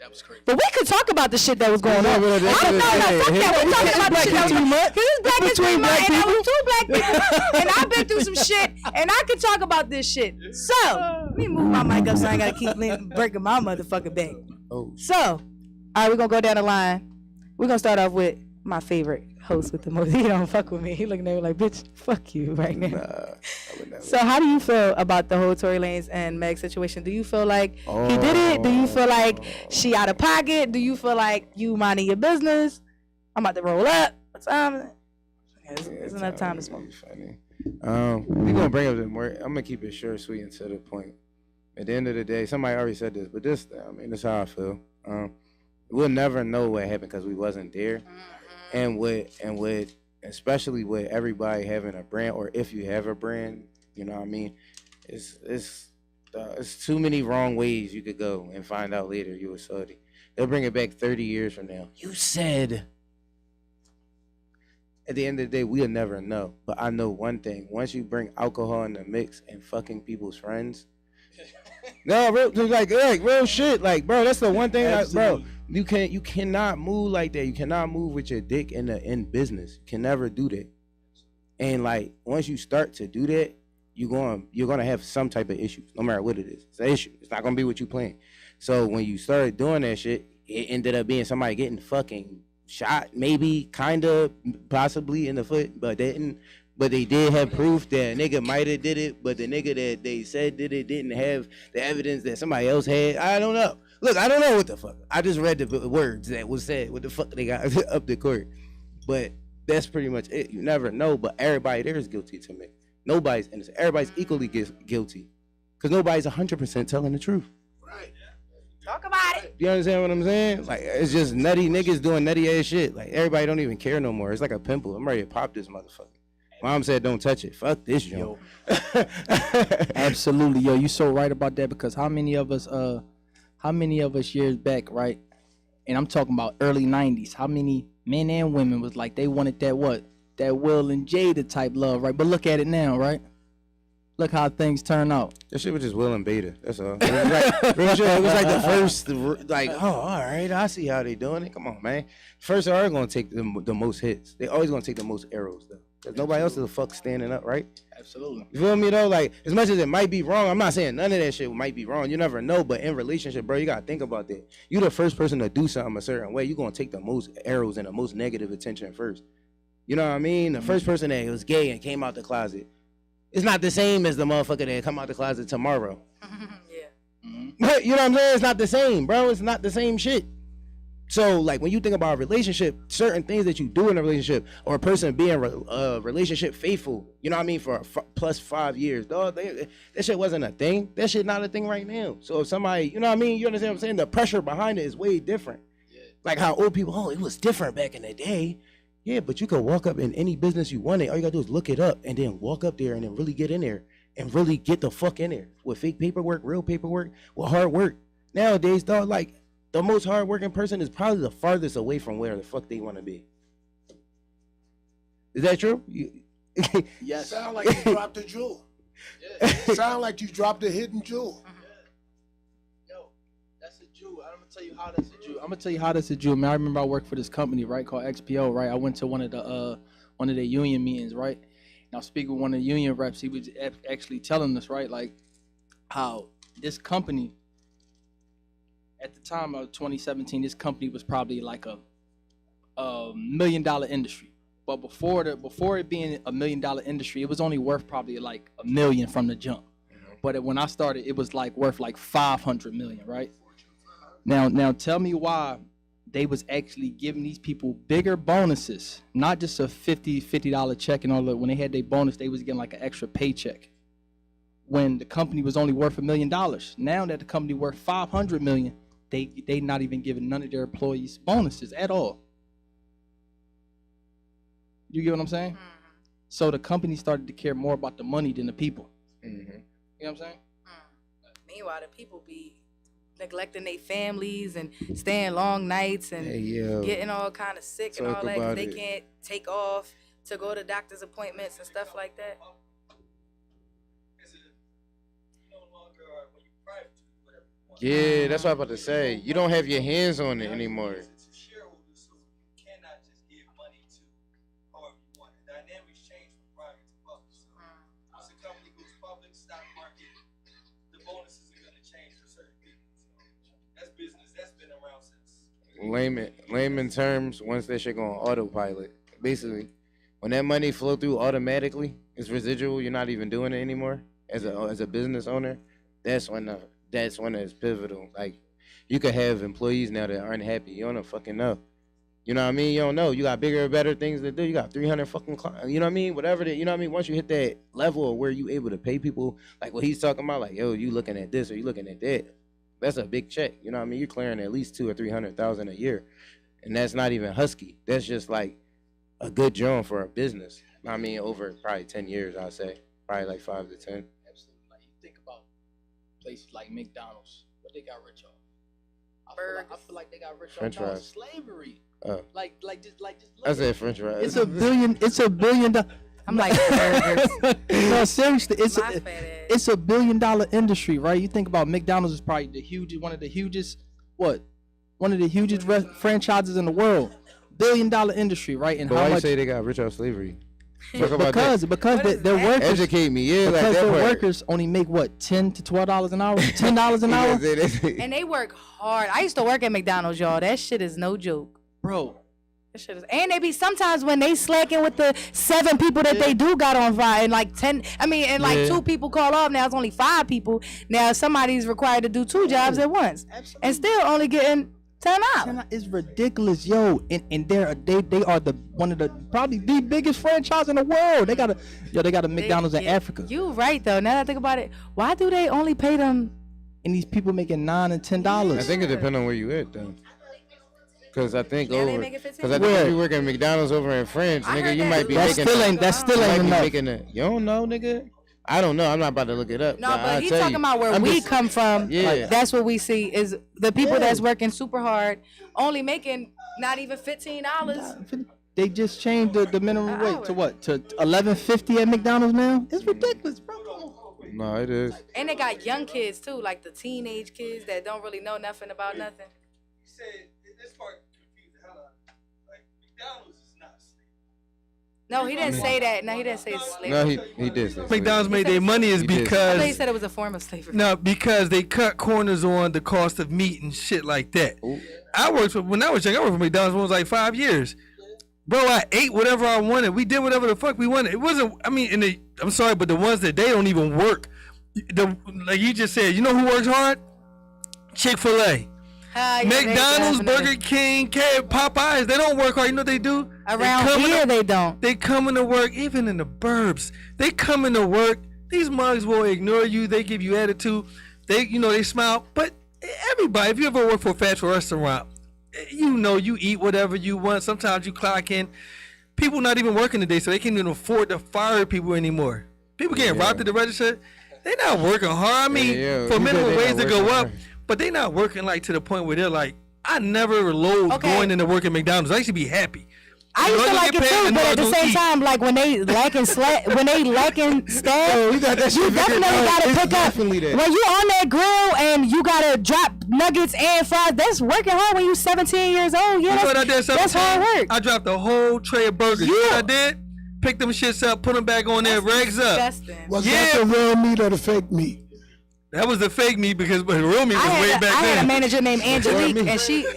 That was crazy. But we could talk about the shit that was going on. I don't know. Fuck that. We're talking about the shit that was going on. Because it's Black History Month, and I was 2 black people, and I've been through some shit, and I could talk about this shit. So, let me move my mic up so I ain't got to keep breaking my motherfucking back. Oh. So, all right, we're going to go down the line. We're going to start off with my favorite host with the most. He don't fuck with me. He looking at me like, bitch, fuck you right now. Nah, so how do you feel about the whole Tory Lanez and Meg situation? Do you feel like he did it? Do you feel like she out of pocket? Do you feel like you minding your business? I'm about to roll up. What time? It's enough time to smoke. Funny. We gonna bring up the more. I'm gonna keep it short, sweet, and to the point. At the end of the day, somebody already said this, but this, I mean, that's how I feel. We'll never know what happened because we wasn't there. And with especially with everybody having a brand, or if you have a brand, you know what I mean, it's too many wrong ways you could go and find out later you were salty. They'll bring it back 30 years from now. You said. At the end of the day, we'll never know. But I know one thing: once you bring alcohol in the mix and fucking people's friends, no, real shit. Like, bro, that's the one thing, bro. You cannot move like that. You cannot move with your dick in business. You can never do that. And like, once you start to do that, you're gonna have some type of issues, no matter what it is. It's an issue. It's not gonna be what you plan. So when you started doing that shit, it ended up being somebody getting fucking shot, maybe, kinda, possibly in the foot, but didn't. But they did have proof that a nigga might have did it, but the nigga that they said did it didn't have the evidence that somebody else had. I don't know. Look, I don't know what the fuck. I just read the words that was said. What the fuck they got up the court. But that's pretty much it. You never know, but everybody there is guilty to me. Nobody's innocent. Everybody's equally guilty. Because nobody's 100% telling the truth. Right. Talk about it. You understand what I'm saying? Like, it's just nutty niggas doing nutty ass shit. Like, everybody don't even care no more. It's like a pimple. I'm ready to pop this motherfucker. Mom said don't touch it. Fuck this, yo. Absolutely, yo. You so right about that, because how many of us years back, right? And I'm talking about early 90s. How many men and women was like they wanted that Will and Jada type love, right? But look at it now, right? Look how things turn out. That shit was just Will and Beta. That's all. It was like the first, like, oh, all right, I see how they doing it. Come on, man. First, they are gonna take the most hits. They always gonna take the most arrows, though. Cause nobody else is the fuck standing up, right? Absolutely. You feel me though? Like, as much as it might be wrong, I'm not saying none of that shit might be wrong. You never know. But in relationship, bro, you gotta think about that. You the first person to do something a certain way, you gonna take the most arrows and the most negative attention first. You know what I mean? The first person that was gay and came out the closet, it's not the same as the motherfucker that come out the closet tomorrow. Yeah. But you know what I'm saying? It's not the same, bro. It's not the same shit. So, like, when you think about a relationship, certain things that you do in a relationship, or a person being relationship faithful, you know what I mean, for plus 5 years, dog, that shit wasn't a thing. That shit not a thing right now. So if somebody, you know what I mean, you understand what I'm saying? The pressure behind it is way different. Yeah. Like how old people, oh, it was different back in the day. Yeah, but you could walk up in any business you wanted. All you gotta do is look it up and then walk up there and then really get in there and really get the fuck in there with fake paperwork, real paperwork, with hard work. Nowadays, dog, like, the most hardworking person is probably the farthest away from where the fuck they want to be. Is that true? Yes. Sound like you dropped a jewel. Yeah. Sound like you dropped a hidden jewel. Yeah. Yo, that's a jewel. I'm gonna tell you how that's a jewel. Man, I remember I worked for this company, right, called XPO, right? I went to one of the union meetings, right? And I was speaking with one of the union reps. He was actually telling us, right, like how this company, at the time of 2017, this company was probably like a $1 million industry. But before it being a $1 million industry, it was only worth probably like $1 million from the jump. But when I started, it was like worth like 500 million, right? Now tell me why they was actually giving these people bigger bonuses, not just a $50 check and all that. When they had their bonus, they was getting like an extra paycheck. When the company was only worth $1 million. Now that the company worth 500 million, they not even giving none of their employees bonuses at all. You get what I'm saying? Mm-hmm. So the company started to care more about the money than the people. Mm-hmm. You know what I'm saying? Meanwhile, the people be neglecting their families and staying long nights and getting all kind of sick and all that because they can't take off to go to doctor's appointments and stuff like that. Yeah, that's what I'm about to say. You don't have your hands on it anymore. Layman terms, once that shit go on autopilot, basically, when that money flow through automatically, it's residual. You're not even doing it anymore as a business owner. That's when it's pivotal. Like, you could have employees now that aren't happy. You don't fucking know. You know what I mean? You don't know. You got bigger and better things to do. You got 300 fucking clients. You know what I mean? Whatever that. You know what I mean? Once you hit that level of where you able to pay people, like what he's talking about, like, yo, you looking at this or you looking at that. That's a big check. You know what I mean? You're clearing at least 200,000 or 300,000 a year. And that's not even husky. That's just like a good job for a business. I mean, over probably 10 years, I'd say. Probably like 5 to 10. Absolutely. Like, you think about places like McDonald's, what they got rich off. I feel like they got rich French off fries. Slavery. Like just I said French fries. It's $1 billion. I'm like, no, seriously, it's $1 billion industry, right? You think about McDonald's is probably one of the hugest franchises in the world. $1 billion industry, right? And but how why much? You say they got rich off slavery? Talk about because their workers educate me, yeah. Because like that their part. workers only make what, $10 to $12 an hour, $10 an hour, and they work hard. I used to work at McDonald's, y'all. That shit is no joke, bro. That shit is, and they be sometimes when they slacking with the 7 people that they do got on fire, and like 10. I mean, and like 2 people call off. Now it's only 5 people. Now somebody's required to do 2 jobs at once, and still only getting $10. It's ridiculous, yo. And they are one of the probably the biggest franchise in the world. They got a McDonald's in Africa. You right though. Now that I think about it, why do they only pay them? And these people making $9 and $10. I think it depends on where you at though. Cause I think Yeah, they over, make it 15. cause I think if you work at McDonald's over in France, nigga, you might be That making. still ain't enough. You don't know, nigga. I don't know. I'm not about to look it up. No, but he's talking about where we come from. Yeah. Like, that's what we see is the people that's working super hard, only making not even $15. They just changed the minimum wage to what? To $11.50 at McDonald's now? It's ridiculous, bro. No, it is. And they got young kids too, like the teenage kids that don't really know nothing about nothing. He said this part confused the hell out of me. Like, McDonald's is not slavery. No, he didn't say that. No, he didn't say slavery. No, he did. Say McDonald's made their money is I thought he because said it was a form of slavery. no, because they cut corners on the cost of meat and shit like that. When I was young, I worked for McDonald's when it was like 5 years. Bro, I ate whatever I wanted. We did whatever the fuck we wanted. It wasn't. I mean, I'm sorry, but the ones that they don't even work. Like you just said, you know who works hard? Chick-fil-A. Yeah, McDonald's, they Burger King, Popeyes, they don't work hard. You know what they do? Around here, they don't. They coming to work, even in the burbs. They coming to work. These mugs will ignore you. They give you attitude. They smile. But everybody, if you ever work for a fast food restaurant, you eat whatever you want. Sometimes you clock in. People not even working today, so they can't even afford to fire people anymore. People getting robbed at the register. They not working hard. I mean, for minimum wage to go up, but they not working like to the point where they're like, I never loathe going into work at McDonald's. I used to be happy. I used to like it too, but at the same time, like when they lacking staff, you definitely gotta pick up. When you on that grill and you gotta drop nuggets and fries, that's working hard when you 17 years old. Yeah, that's hard work. I dropped a whole tray of burgers. You know what I did? Pick them shits up, put them back on there, regs up. Was that the real meat or the fake meat? That was the fake meat because the real meat was way back then. I had a manager named Angelique, and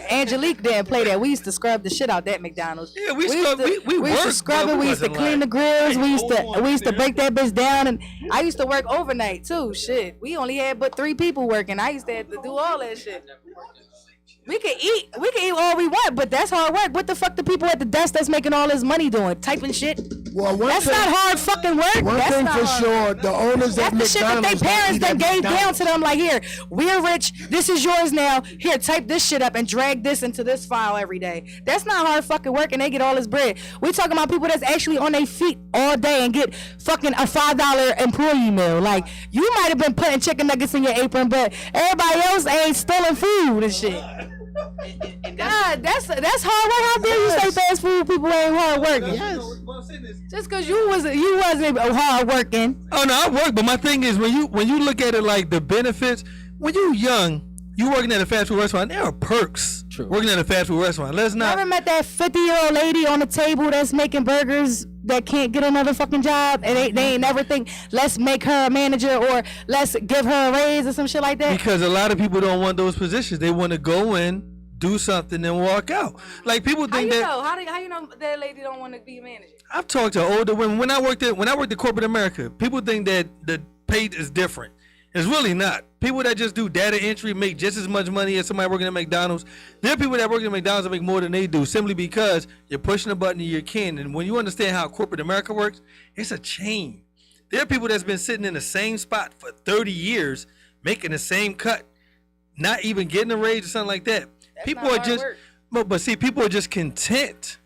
Angelique didn't play that. We used to scrub the shit out that McDonald's. Yeah, we used to scrub it. We used to clean the grills. We used to break that bitch down, and I used to work overnight too. Shit, we only had but 3 people working. I used to have to do all that shit. We can eat all we want, but that's hard work. What the fuck the people at the desk that's making all this money doing? Typing shit? Well, that's not hard fucking work. One that's thing for sure, the owners at that's the shit that McDonald's their parents that gave down to them. Like, here, we're rich. This is yours now. Here, type this shit up and drag this into this file every day. That's not hard fucking work, and they get all this bread. We talking about people that's actually on their feet all day and get fucking a $5 employee meal. Like, you might have been putting chicken nuggets in your apron, but everybody else ain't stealing food and shit. God, that's hard work. How dare you say fast food people ain't hard working? Just because you wasn't hard working. Oh no, I work, but my thing is when you look at it like the benefits, when you young, You working at a fast food restaurant, there are perks. True. Working at a fast food restaurant. Let's not. Never met that 50-year-old lady on the table that's making burgers that can't get another fucking job, and they ain't never think, let's make her a manager or let's give her a raise or some shit like that. Because a lot of people don't want those positions. They want to go in, do something, and walk out. Like people think How you know that lady don't want to be a manager? I've talked to older women. When I worked at corporate America, people think that the pay is different. It's really not. People that just do data entry make just as much money as somebody working at McDonald's. There are people that work at McDonald's that make more than they do simply because you're pushing a button and you're kin. And when you understand how corporate America works, it's a chain. There are people that's been sitting in the same spot for 30 years, making the same cut, not even getting a raise or something like that. That's People not are hard just, work. but see, people are just content.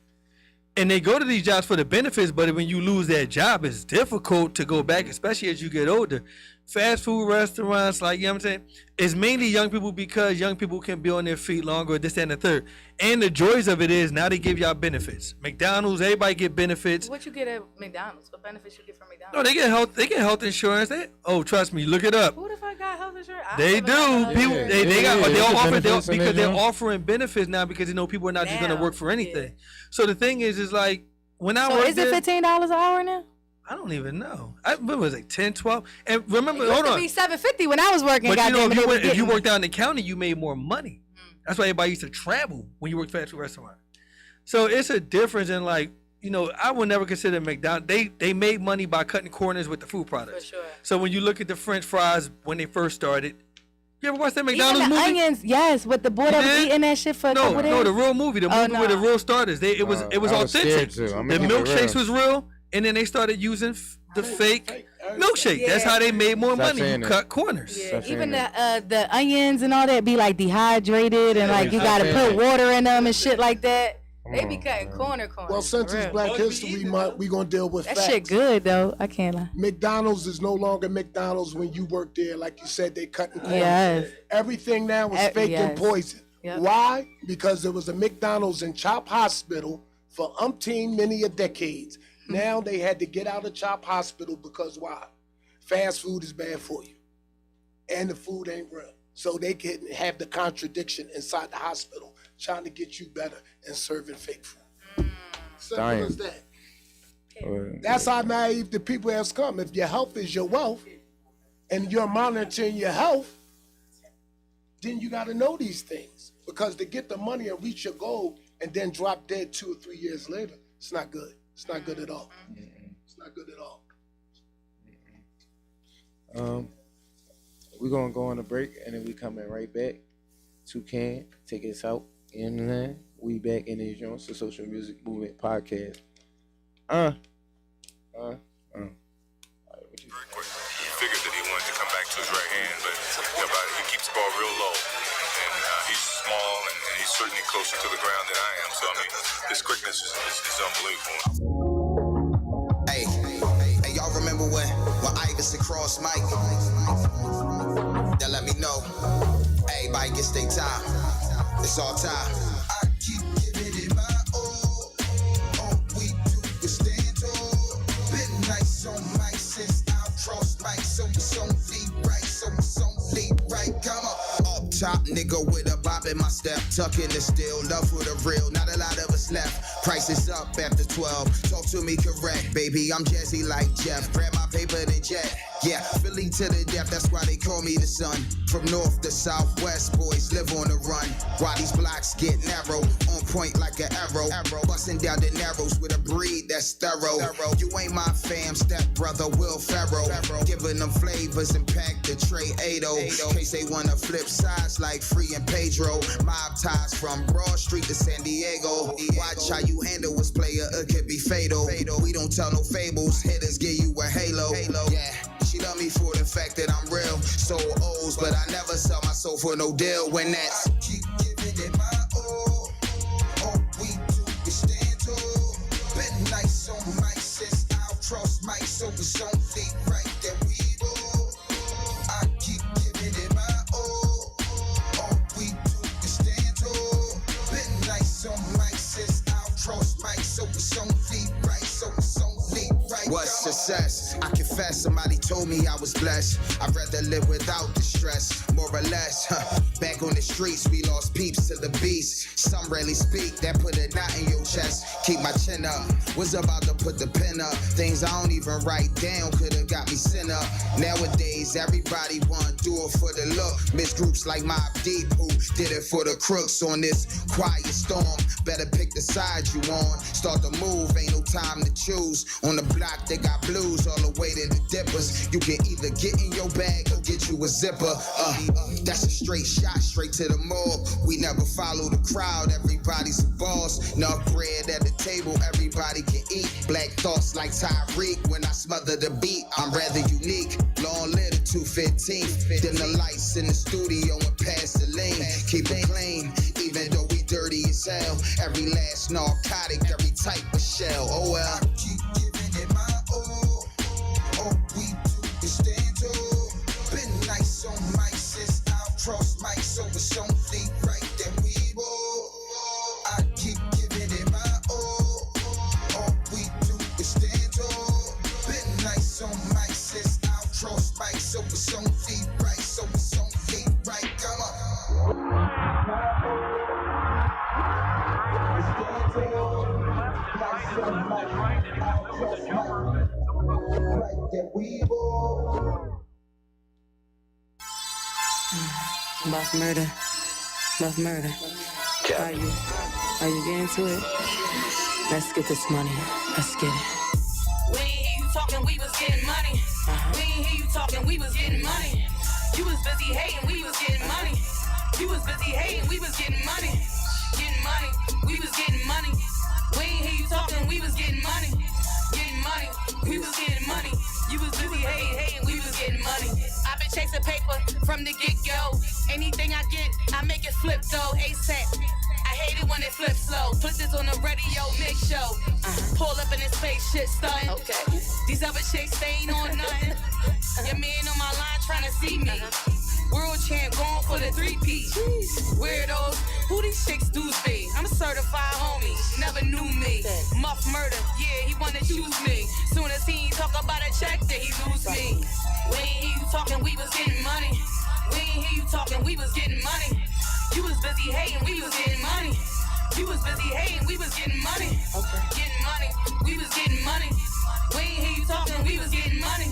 And they go to these jobs for the benefits, but when you lose that job, it's difficult to go back, especially as you get older. Fast food restaurants, like, you know what I'm saying? It's mainly young people because young people can be on their feet longer, this, that, and the third. And the joys of it is now they give y'all benefits. McDonald's, everybody get benefits. What you get at McDonald's? What benefits you get from McDonald's? No, they get health insurance. Trust me, look it up. Who the fuck got health insurance? They do. People, Yeah, they're offering benefits now because they know people are not just gonna work for anything. Yeah. So the thing is like when I So worked is it $15 an hour now? I don't even know. What was it, 10, 12? And remember, It used hold to on. be $7.50 when I was working. But you know, goddamn it, if you worked out in the county, you made more money. That's why everybody used to travel when you worked fast food restaurant. So it's a difference in like, you know, I would never consider McDonald's. They made money by cutting corners with the food products. For sure. So when you look at the French fries when they first started, you ever watch that McDonald's Even the movie? onions, yes, with the boy that was eating that shit for a couple days. No, the real movie, the movie with the real starters. It was I was authentic. scared too. I'm The gonna keep it milkshakes real. was real, and then they started using the fake milkshake. That's how they made more Stop money. You saying that. cut corners. Yeah, Stop even saying the onions and all that be like dehydrated and like you Stop gotta saying put that. water in them and shit like that. They be on, cutting man. corner. Well, since for it's real. Black History Month, we gonna deal with That facts. shit good though. I can't lie. McDonald's is no longer McDonald's when you work there. Like you said, they cutting corners. Yes. Everything now was fake and yes. poison. Yep. Why? Because there was a McDonald's in Chop Hospital for many decades. Now they had to get out of Chop Hospital because why? Fast food is bad for you. And the food ain't real. So they can have the contradiction inside the hospital trying to get you better and serving fake food. Simple Dying. as that. That's how naive the people has come. If your health is your wealth and you're monitoring your health, then you got to know these things. Because to get the money and reach your goal and then drop dead 2 or 3 years later, it's not good. It's not good at all. It's not good at all. We're gonna go on a break and then we coming right back. Toucan, take us out. You know what I'm saying? We back in these joints, the Social Music Movement Podcast. He figured that he wanted to come back to his right hand, but he keeps the ball real low. And he's small and he's certainly closer to the ground than I am. So, I mean, his quickness is unbelievable. Hey, y'all remember when Iverson crossed Mike? That let me know. Everybody gets their time. It's all time. I keep giving it my all. All we do is stand tall. Been nice on Mike since I crossed Mike. So it's only right. So it's only right. Come on. Up top, nigga with a bop in my step. Tucking the steel. Love for the real. Not a lot of us left. Price is up after 12. Talk to me correct, baby. I'm jazzy like Jeff. Grab my paper to jet. Yeah, Philly to the death, that's why they call me the sun. From north to southwest, boys live on the run. While these blocks get narrow, on point like an arrow. Busting down the narrows with a breed that's thorough. You ain't my fam, step brother Will Ferrell. Giving them flavors and pack the tray 80. Case they wanna flip sides like Free and Pedro. Mob ties from Broad Street to San Diego. Watch how you handle this player, it could be fatal. We don't tell no fables, hitters give you a halo. Yeah. She love me for the fact that I'm real. So O's, but I never sell my soul for no deal. When that's keep giving it my all. All we do is stand tall. Been nice on Mike since I crossed Mike. So it's only right that we go. I keep giving it my all. All we do is stand tall. Been nice on Mike since I crossed Mike. So it's only right. So it's only right. What's success? I confess somebody told me I was blessed. I'd rather live without the stress, more or less. Back on the streets, we lost peeps to the beast. Some rarely speak, that put a knot in your chest. Keep my chin up, was about to put the pen up. Things I don't even write down could've got me sent up. Nowadays, everybody wanna do it for the look. Miss groups like Mob Deep who did it for the crooks on this quiet storm. Better pick the side you on. Start to move, ain't no time to choose. On the block, they got blues all the way to the dippers. You can either get in your bag or get you a zipper. That's a straight shot, straight to the morgue. We never follow the crowd, everybody's a boss. Enough bread at the table, everybody can eat. Black thoughts like Tyreek when I smother the beat. I'm rather unique, long live the 215. Then the lights in the studio and pass the lane. Keep it clean, even though we dirty as hell. Every last narcotic, every type of shell. Oh well. I keep giving it my all. All we do is stand tall. Been nice on mics since I'll cross mics, so it's only right that we all. I keep giving it my all. All we do is stand tall. Been nice on mics since I'll cross mics, so it's only right, so it's only right. Come on. Buff murder. Are you getting to it? Let's get this money. Let's get it. We ain't hear you talking, we was getting money. We ain't hear you talking, we was getting money. You was busy hating, we was getting money. You was busy hating, we was getting money. Getting money, we was getting money. We ain't hear you talking, we was getting money. Getting money, we was getting money. You was busy hating, we was getting money. I've been chasing paper from the get-go. Anything I get, I make it flip though, ASAP. I hate it when it flips slow. Put this on the radio mix show. Pull up in this face, shit stuntin'. Okay. These other chicks, they ain't on nothing. Your man on my line trying to see me. World champ going for the 3-P. Weirdos, who these chicks dudes be? I'm a certified homie, never knew me. Muff murder, yeah, he wanna choose me. Soon as he talk about a check, then he lose me. We ain't hear you talking, we was getting money. We ain't hear you talking, we was getting money. You was busy hating, we was getting money. You was busy hating, we was getting money. Getting money, we was getting money. We ain't hear you talking, we was getting money.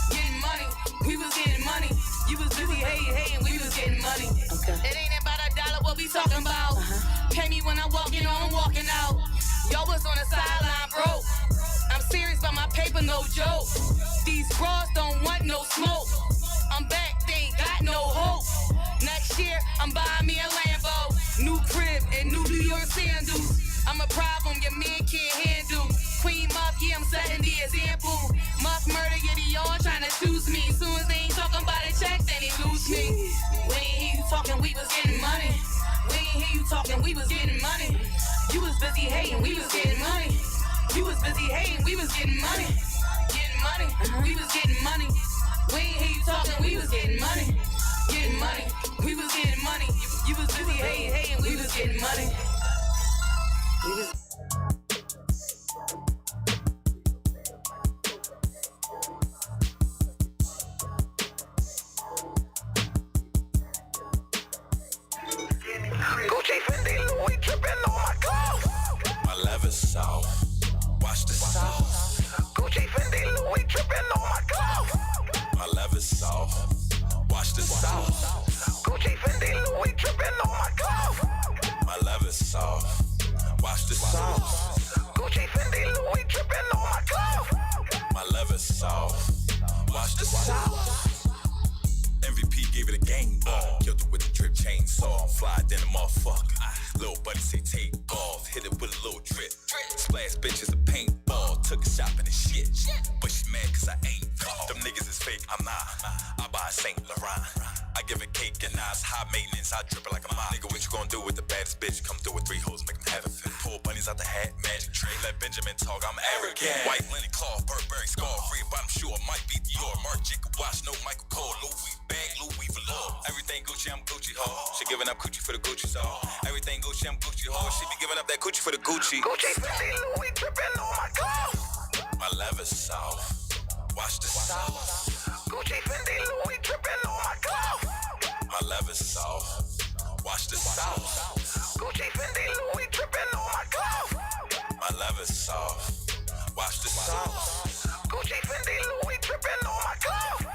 Getting money, we was getting money. You was busy hating, we was getting money. It ain't about a dollar, what we talking about. Pay me when I'm walking on, I'm walking out. Y'all was on the sideline, broke. I'm serious about my paper, no joke. These bras don't want no smoke. I'm back, they ain't got no hope. Next year, I'm buying me a Lambo. New crib and new New York sandals. I'm a problem your man can't handle. Queen Muff, yeah, I'm setting the example. Muff murder, yeah, they all trying to choose me. Soon as they ain't talking about a check, then they lose me. We ain't hear you talking, we was getting money. We ain't hear you talking, we was getting money. You was busy hating, we was getting money. You was busy hating, we was getting money. Getting money, we was getting money. We ain't hear you talking, we was getting money. Getting money, we was getting money. You was busy hating, we was getting money. Gucci, Fendi, Louis, dripping on my clothes. My leather's soft. Watch the sauce. Gucci, Fendi, Louis, dripping on my clothes. My leather's soft. Watch the sauce. Gucci, Fendi, Louis, dripping on my clothes. My leather's soft. Watch the sauce. Gucci, Fendi, Louis, dripping on my clothes. My leather's soft. Watch the sauce. MVP gave it a game ball. Killed it with the drip chainsaw. Fly than a motherfucker. Little buddy say take off. Hit it with a little drip. Splash bitches a paintball. Took a shot in the shit. But she mad cause I ain't. Them niggas is fake, I'm not. I buy a Saint Laurent. I give it cake and eyes high maintenance. I drip it like a mom. Nigga, what you gonna do with the baddest bitch? Come through with 3 hoes, make them have it. Pull bunnies out the hat, magic trick. Let Benjamin talk, I'm arrogant. White linen cloth, Burberry scar. Red bottom shoe, I might beat Dior. Marc Jacob watch, no Michael Kors. Louis bag, Louis velour. Everything Gucci, I'm Gucci ho. She giving up Gucci for the Gucci so. Everything Gucci, I'm Gucci ho. She be giving up that Gucci for the Gucci. Gucci, Fendi, Louis dripping on my clothes. My leather's soft. Watch the sauce. Gucci, Fendi, Louis, dripping on my clothes. My leather soft. Watch the sauce. Gucci, Fendi, Louis, dripping on my clothes. My leather soft. Watch the sauce. Gucci, Fendi, Louis, dripping on my clothes.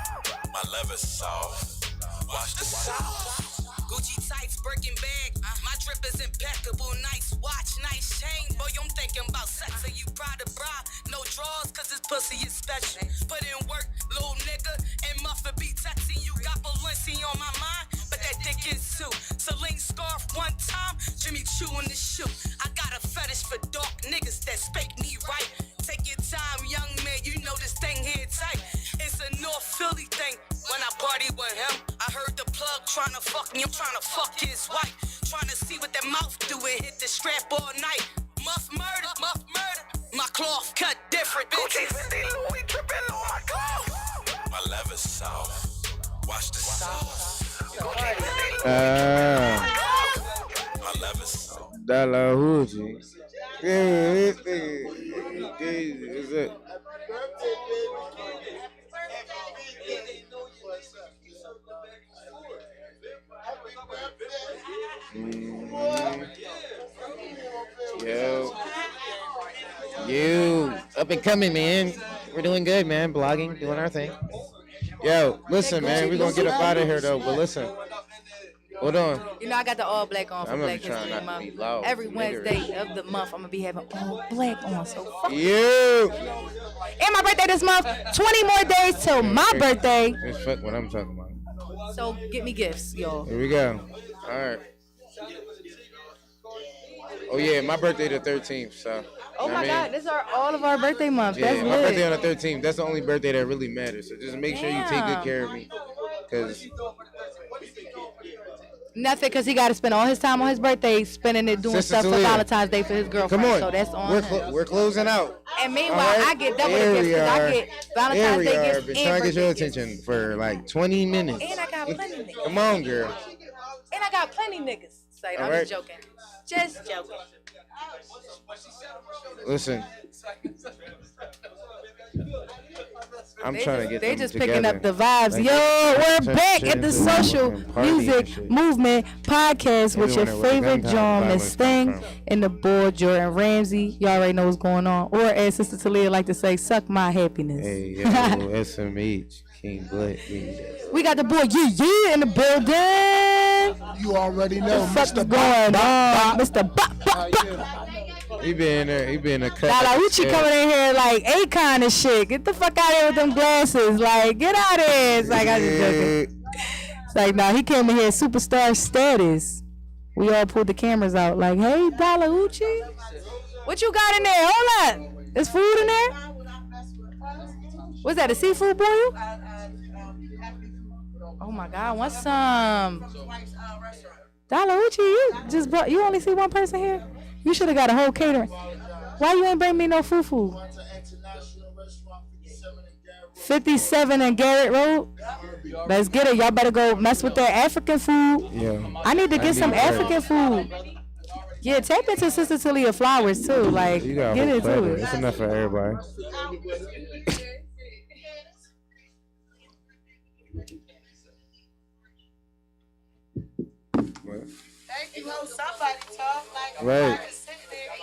My leather soft. Watch the sauce. Gucci tights, Birkin bag. My drip is impeccable. Nice watch, nice chain. Boy, I'm thinking about sex. Are you proud of bra? No drawers, cause this pussy is special. Put in work, little nigga. And Muffin be texting. You got Balenci on my mind, but that dick is too. Celine scarf one time, Jimmy Choo in the shoe. I got a fetish for dark niggas that spank me right. Take your time, young man, you know this thing here tight. It's a North Philly thing. When I party with him, I heard the plug tryna fuck me. I'm tryna fuck his wife. Tryna see what that mouth do and hit the strap all night. Muff murder, muff murder. My cloth cut different. Gucci, Fendi, Louis, dripping on my clothes. My leather soft. Watch the sauce. Gucci, Fendi, Louis, my leather soft. Dalahuji. Yeah, is it? Yo, you up and coming, man. We're doing good, man. Blogging, doing our thing. Yo, listen, man. We're gonna get up out of here though. But listen, hold on. You know I got the all black on for I'm gonna Black be trying History not to be Month. loud. Every Wednesday of the month, I'm gonna be having all black on. So fuck You. And my birthday this month. 20 more days till my birthday. Just fuck what I'm talking about. So get me gifts, y'all. Here we go. All right. Oh yeah, my birthday the 13th. So. Oh you know my what I God, mean? this are all of our birthday months. Yeah, That's my birthday lit. on the 13th. That's the only birthday that really matters. So just make sure you take good care of me, cause Nothing, because he got to spend all his time on his birthday spending it doing Sister stuff for Taleah. Valentine's Day for his girlfriend. come on. So that's on him. We're closing out. And meanwhile, All right. I get double Here the gifts we because I are. get Here Valentine's we Day are. gifts Been and trying to get your birthday gifts. attention for like 20 minutes. And I got plenty niggas. Come on, girl. And I got plenty niggas. Say, All I'm right. just joking. Just joking. Listen. I'm trying to get They them just together. picking up the vibes. Like, Yo, we're turn back shit at the into Social fucking party and Music shit. Movement Podcast We're with your doing it where the favorite gun John, violence Miss come Sting, from. and the boy Jordan Ramsey. Y'all already know what's going on. Or as Sister Taleah like to say, suck my happiness. Hey, yo, SMH, King Black. We got the boy in the building. You already know, What the fuck Mr. is going on, Mr. Bop Bop Bop? He been there. He been a cut. Lala Uchi coming in here like Akon and shit. Get the fuck out of here with them glasses. Like, get out of here. It's like, I just joking. It's like, nah, he came in here superstar status. We all pulled the cameras out. Like, hey, Dala Uchi, what you got in there? Hold on. There's food in there? What's that, a seafood boil? Oh my God, want some? Dala Uchi, you only see one person here? You should have got a whole catering. Why you ain't bring me no fufu? 57 and Garrett Road. Let's get it. Y'all better go mess with that African food. Yeah. I need to get some African food. Yeah, tap into Sister Taleah Flowers too. Like, You got a get whole into platter. it. It's enough for everybody. Thank you, know somebody talk like Right.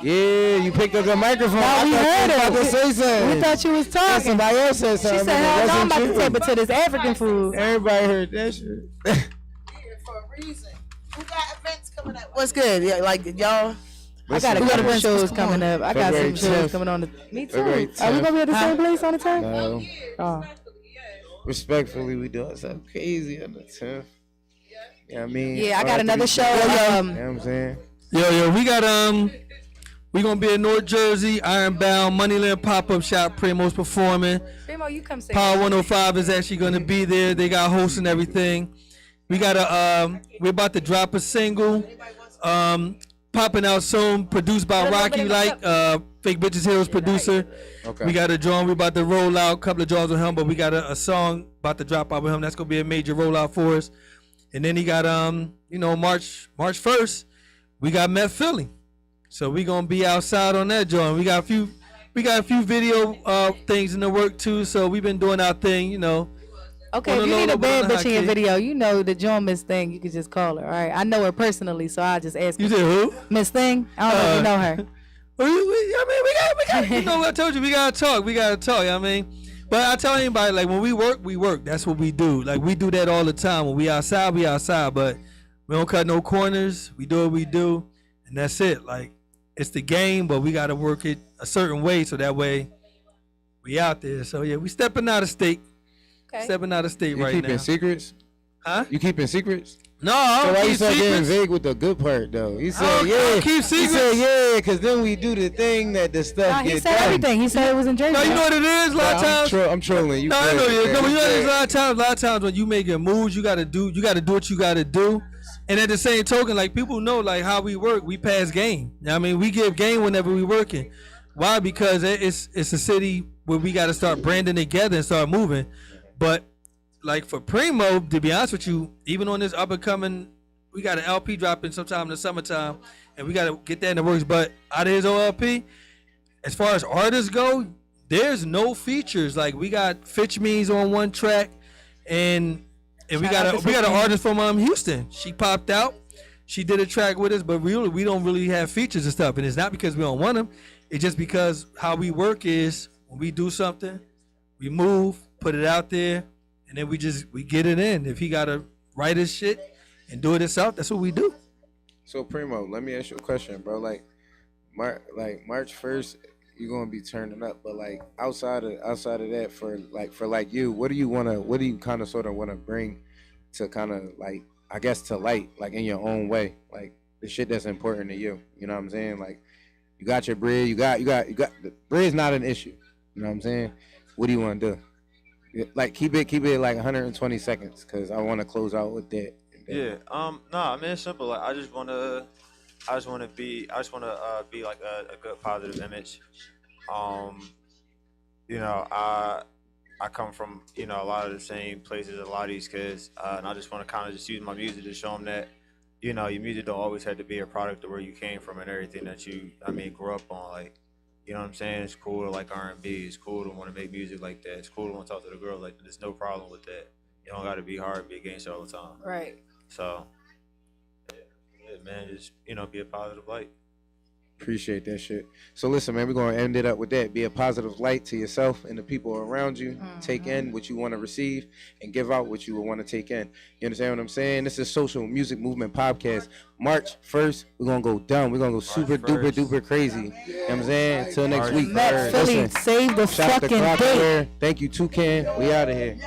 Yeah, you picked up the microphone. No, I we thought heard you was about it. to say something. We thought you was talking. Somebody else said She something. said, hell no, I'm about to It tap wasn't into this African food. Everybody heard that shit. for a reason. Who got events coming up? What's good? Yeah, like y'all. I got a couple of shows coming up. I got February some shows 10th. coming on. Me too. February Are we gonna be at the 10th. same place on the 10th? No. Oh. Respectfully, we doing something crazy on the 10th. Yeah, I mean. Yeah, I all got that to another be show. said. You know what I'm saying? Yo, we got we gonna be in North Jersey, Ironbound, Moneyland pop-up shop. Primo's performing. Primo, you come say Power that. 105 is actually gonna be there. They got hosts and everything. We got we're about to drop a single, popping out soon, produced by Rocky Like, Fake Bitches Heroes producer. Okay. We got a joint we about to roll out, a couple of joints with him, but we got a song about to drop out with him. That's gonna be a major rollout for us. And then he got March 1st, we got Meth Philly. So we gonna be outside on that joint. We got a few video things in the work too. So we've been doing our thing, Okay, if you need a bad bitch in your video, you know the joint Miss Thing. You can just call her. All right, I know her personally, so I just ask. You said who? Miss Thing. I don't know if you know her. We got. You know what I told you? We gotta talk. You know what I mean? But I tell anybody, like, when we work. That's what we do. Like, we do that all the time. When we outside, but we don't cut no corners. We do what we do, and that's it. Like, it's the game, but we gotta work it a certain way so that way we out there. So yeah, we stepping out of state. Okay. Stepping out of state right now. You keeping secrets? Huh? You keeping secrets? No, I so don't why you keep start getting secrets. vague with the good part though? He said, I don't keep He secrets. said, yeah, because then we do the thing that the stuff Nah, he get said done. everything. He said it was in Jersey. No, you know what it is. A lot of times. I'm trolling you. No, I know good, you. man. No, but you know there's a lot of times when you making moves, you gotta do what you gotta do. And at the same token, like, people know, like, how we work. We pass game. I mean, we give game whenever we working. Why? Because it's a city where we gotta start branding together and start moving. But like for Primo, to be honest with you, even on this up and coming, we got an LP dropping sometime in the summertime, and we gotta get that in the works. But out of his OLP, as far as artists go, there's no features. Like, we got Fitch Means on one track, and we got an artist from Houston. She popped out. She did a track with us, but really we don't really have features and stuff. And it's not because we don't want them. It's just because how we work is when we do something, we move, put it out there, and then we get it in. If he gotta write his shit and do it himself, that's what we do. So Primo, let me ask you a question, bro. Like March 1st, you're gonna be turning up, but like outside of that, for you, what do you kind of sort of want to bring to kind of like, I guess, to light, like in your own way, like the shit that's important to you. You know what I'm saying? Like, you got your bread, you got the bread's not an issue. You know what I'm saying? What do you want to do? Like, keep it like 120 seconds, cause I want to close out with that. Yeah. I mean, it's simple. Like, I just wanna be like a good positive image. You know, I come from, you know, a lot of the same places, a lot of these kids, and I just want to kind of just use my music to show them that, you know, your music don't always have to be a product of where you came from and everything that you, grew up on. Like, you know what I'm saying? It's cool to like R&B. It's cool to want to make music like that. It's cool to want to talk to the girls like that. There's no problem with that. You don't got to be hard and be a gangster all the time. Right. So, yeah, man, just, you know, be a positive light. Appreciate that shit. So listen, man, we're gonna end it up with that. Be a positive light to yourself and the people around you. Take in what you want to receive and give out what you will want to take in. You understand what I'm saying? This is Social Music Movement Podcast. March 1st, we're gonna go dumb. We're gonna go super duper crazy. You know what I'm saying? Until next week. Philly, save the shout out to fucking Clock day. Square. Thank you, Toucan. We out of here.